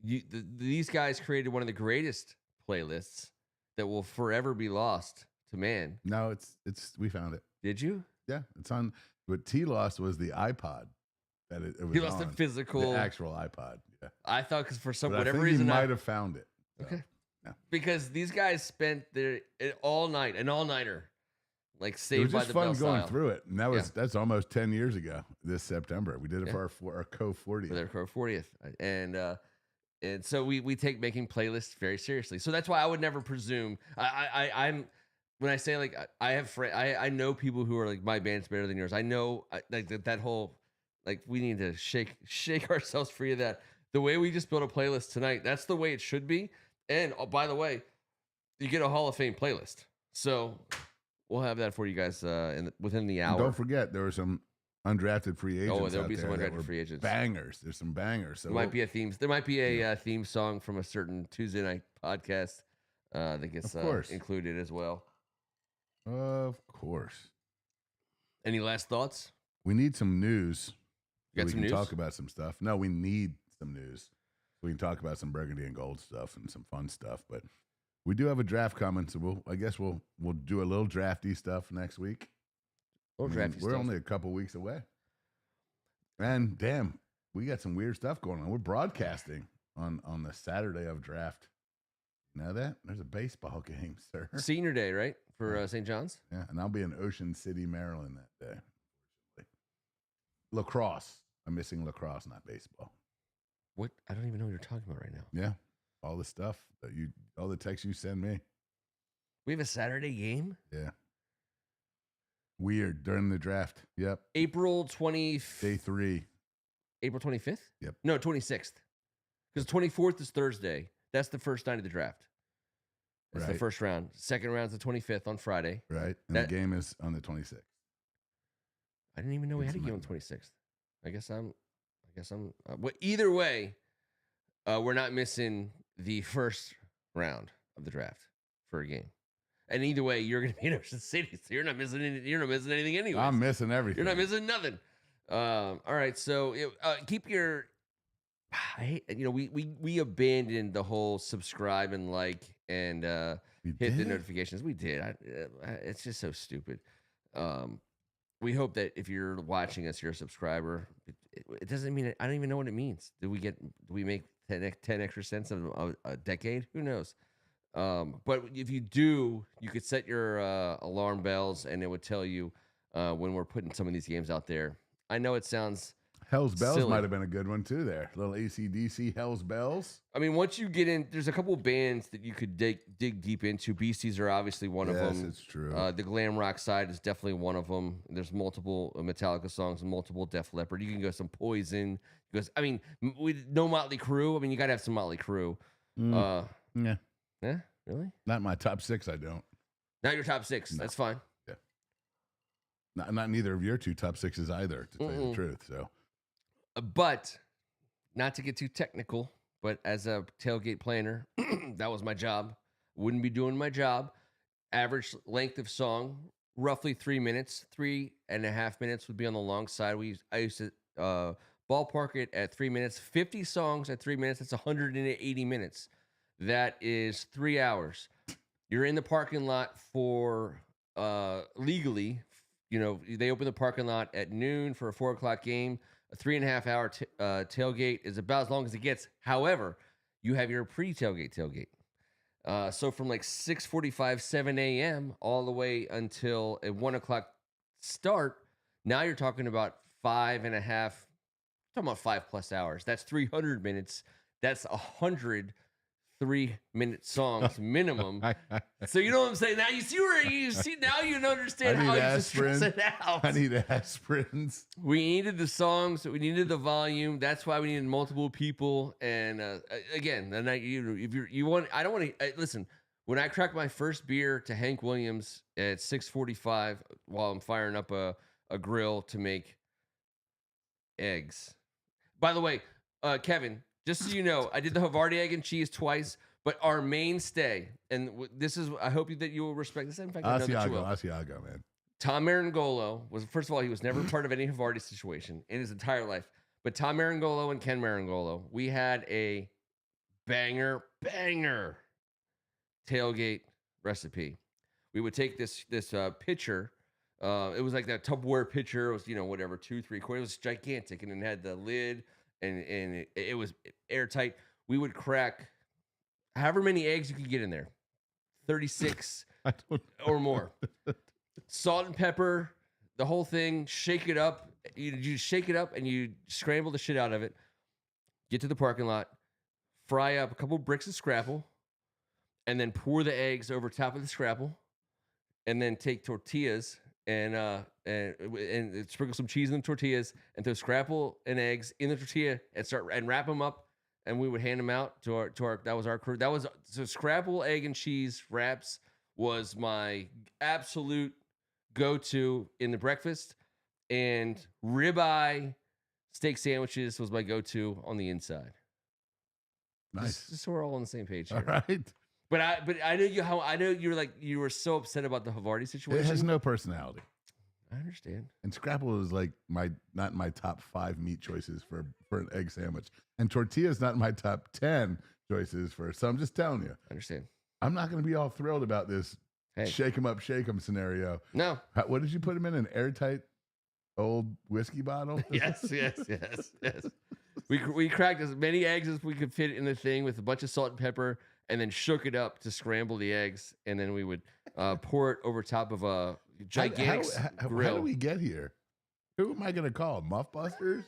these guys created one of the greatest playlists that will forever be lost to man. No, it's we found it. Did you? Yeah, it's on. What T lost was the iPod. That it was he lost on. the actual iPod. Yeah, I thought because for but whatever I think reason he might have found it. So. Okay. Yeah. Because these guys spent an all-nighter, like It Saved was by just the fun Bell going style. through it, and that's almost 10 years ago. This September, we did it for our Co 40th. For their Co 40th, and so we take making playlists very seriously. So that's why I would never presume. I'm when I say like I have I know people who are like my band's better than yours. I know like that whole like we need to shake ourselves free of that. The way we just built a playlist tonight, that's the way it should be. And by the way, you get a Hall of Fame playlist. So we'll have that for you guys within the hour. And don't forget, there were some undrafted free agents. Oh, there'll out be there some that undrafted were free agents. Bangers. There's some bangers. So There might be a theme song from a certain Tuesday night podcast that gets included as well. Of course. Any last thoughts? We need some news. You got we some can news? talk about some stuff. No, we need some news. We can talk about some burgundy and gold stuff and some fun stuff. But we do have a draft coming, so I guess we'll do a little drafty stuff next week. We're only a couple weeks away. And damn, we got some weird stuff going on. We're broadcasting on the Saturday of draft. You know that? There's a baseball game, sir. Senior day, right? For St. John's? Yeah, and I'll be in Ocean City, Maryland that day. Lacrosse. I'm missing lacrosse, not baseball. What? I don't even know what you're talking about right now. Yeah. All the stuff all the texts you send me. We have a Saturday game? Yeah. Weird. During the draft. Yep. April 20th. Day 3. April 25th? Yep. No, 26th. Because 24th is Thursday. That's the first night of the draft. That's the first round. Second round is the 25th on Friday. Right. And the game is on the 26th. I didn't even know we had a game on the 26th. I guess I'm. Well, either way, we're not missing the first round of the draft for a game. And either way, you're going to be in Ocean City, so you're not missing anything anyway. I'm missing everything. You're not missing nothing. All right, so keep your. I hate, we abandoned the whole subscribe and like and hit the notifications. We did. It's just so stupid. We hope that if you're watching us, you're a subscriber. It doesn't mean I don't even know what it means. Do we make 10 extra cents a decade? Who knows? But if you do, you could set your alarm bells, and it would tell you when we're putting some of these games out there. I know it sounds Hell's Bells silly. might have been a good one too there. A little AC/DC Hell's Bells. I mean, once you get in, there's a couple of bands that you could dig deep into. Beasties are obviously one of them. Yes, it's true. The glam rock side is definitely one of them. There's multiple Metallica songs and multiple Def Leppard. You can go some Poison. I mean, no Motley Crue. I mean, you got to have some Motley Crue. Yeah. Yeah, really? Not my top 6, I don't. Not your top 6. No. That's fine. Yeah. Not neither of your 2 top 6s either, to tell you the truth. So, but not to get too technical, but as a tailgate planner, that was my job. Wouldn't be doing my job. Average length of song, roughly 3 minutes. 3.5 minutes would be on the long side. I used to ballpark it at 3 minutes. 50 songs at 3 minutes. That's 180 minutes. That is 3 hours. You're in the parking lot for legally. They open the parking lot at noon for a 4 o'clock game. A 3.5 hour tailgate is about as long as it gets. However, you have your tailgate. So from like 6:45, 7 a.m. all the way until a 1 o'clock start. Now you're talking about 5.5. Talking about 5+ hours. That's 300 minutes. That's 100 3-minute songs minimum. So you know what I'm saying? Now you see now you understand how you just stress it out. I need aspirins. We needed the songs, we needed the volume. That's why we needed multiple people. And again, the night I don't want to listen. When I crack my first beer to Hank Williams at 6:45 while I'm firing up a grill to make eggs. By the way, Kevin, just so you know, I did the Havarti egg and cheese twice, but our mainstay, and this is, I hope that you will respect this. In fact, I know that you will. Asiago, man. Tom Meringolo was, first of all, he was never part of any Havarti situation in his entire life. But Tom Meringolo and Ken Meringolo, we had a banger tailgate recipe. We would take this pitcher. It was like that Tupperware pitcher. It was, whatever, 2-3 quarters. It was gigantic, and it had the lid. And it was airtight. We would crack however many eggs you could get in there, 36 or more. Salt and pepper, the whole thing. Shake it up. You shake it up and you scramble the shit out of it. Get to the parking lot, fry up a couple bricks of scrapple, and then pour the eggs over top of the scrapple, and then take tortillas and sprinkle some cheese in the tortillas and throw scrapple and eggs in the tortilla and wrap them up, and we would hand them out to our that was our crew. So scrapple, egg, and cheese wraps was my absolute go-to in the breakfast, and ribeye steak sandwiches was my go-to on the inside. Nice. Just so we're all on the same page here. All right. But I know you were so upset about the Havarti situation. It has no personality. I understand. And scrapple is like not my top 5 meat choices for an egg sandwich. And tortilla is not my top 10 choices for. So I'm just telling you. I understand. I'm not going to be all thrilled about this shake 'em up, shake 'em scenario. No. What did you put him in? An airtight old whiskey bottle? Yes. We cracked as many eggs as we could fit in the thing with a bunch of salt and pepper, and then shook it up to scramble the eggs, and then we would pour it over top of a gigantic grill. How do we get here? Who am I going to call? Muffbusters?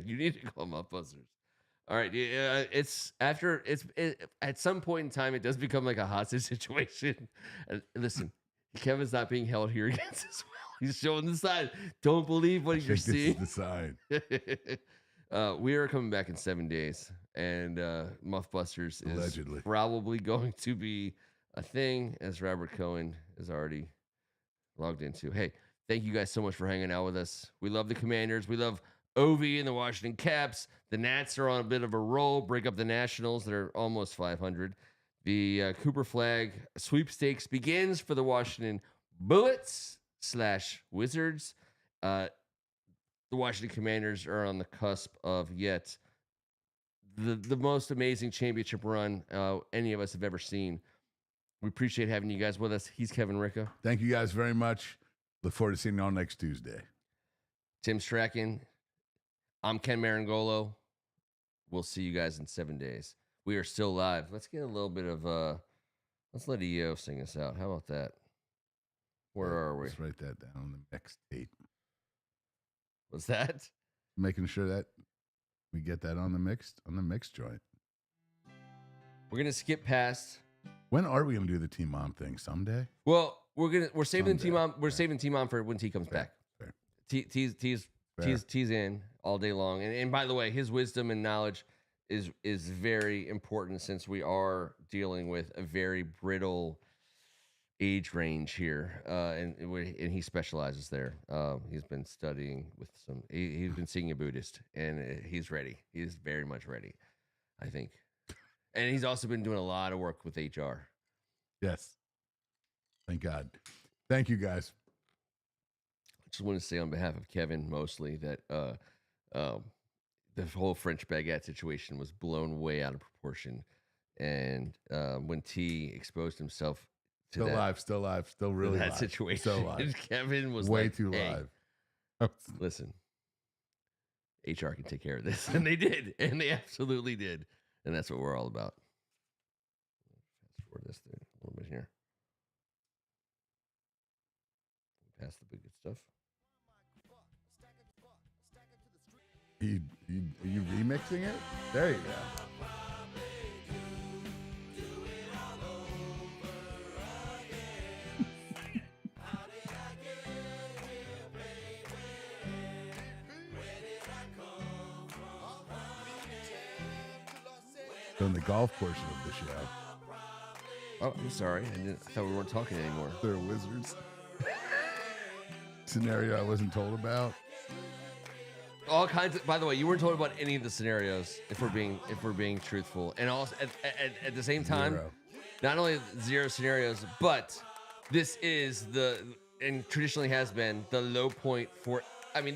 You need to call them Muffbusters. All right, yeah, at some point in time, it does become like a hostage situation. Listen, Kevin's not being held here against as well. He's showing the sign. Don't believe what you're seeing. This is the sign. We are coming back in 7 days, and Muffbusters is Allegedly. probably going to be a thing, as Robert Cohen is already logged into. Hey, thank you guys so much for hanging out with us. We love the Commanders. We love Ovi and the Washington Caps. The Nats are on a bit of a roll. Break up the Nationals. They're almost 500. The Cooper Flag sweepstakes begins for the Washington Bullets / Wizards. The Washington Commanders are on the cusp of yet the most amazing championship run any of us have ever seen. We appreciate having you guys with us. He's Kevin Ricca. Thank you guys very much. Look forward to seeing you all next Tuesday. Tim Strachan. I'm Ken Meringolo. We'll see you guys in 7 days. We are still live. Let's get a little bit of let's let EO sing us out. How about that? Where are we? Let's write that down on the next tape. What's that? Making sure that we get that on the mixed joint. We're gonna skip past. When are we gonna do the Team Mom thing? Someday? Well, we're saving the Team Mom. We're Fair. saving Team Mom for when T comes back. Fair. T's in all day long. And by the way, his wisdom and knowledge is very important since we are dealing with a very brittle age range here, and he specializes there. He's been studying with he's been seeing a Buddhist, and he's ready. He's very much ready, I think. And he's also been doing a lot of work with HR. Yes. Thank God. Thank you, guys. I just want to say on behalf of Kevin mostly that the whole French baguette situation was blown way out of proportion. And when T exposed himself to Still live, still really that live. situation, Still live. Kevin was way like, too hey, live. listen, HR can take care of this. And they did. And they absolutely did. And that's what we're all about. Fast forward this thing a little bit here. Past the big good stuff. Are you remixing it? There you go. So in the golf portion of the show, Oh, I'm sorry. I thought we weren't talking anymore. they're wizards. Scenario I wasn't told about. All kinds of. By the way, you weren't told about any of the scenarios. If we're being truthful, and also at the same time, Zero. not only 0 scenarios, but this is and traditionally has been the low point for. I mean,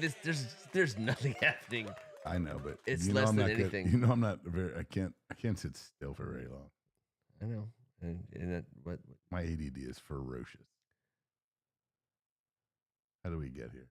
there's nothing happening. I know, but It's you know less I'm than not good. anything. You know I'm not very. I can't sit still for very long. I know, and that, but My ADD is ferocious. How do we get here?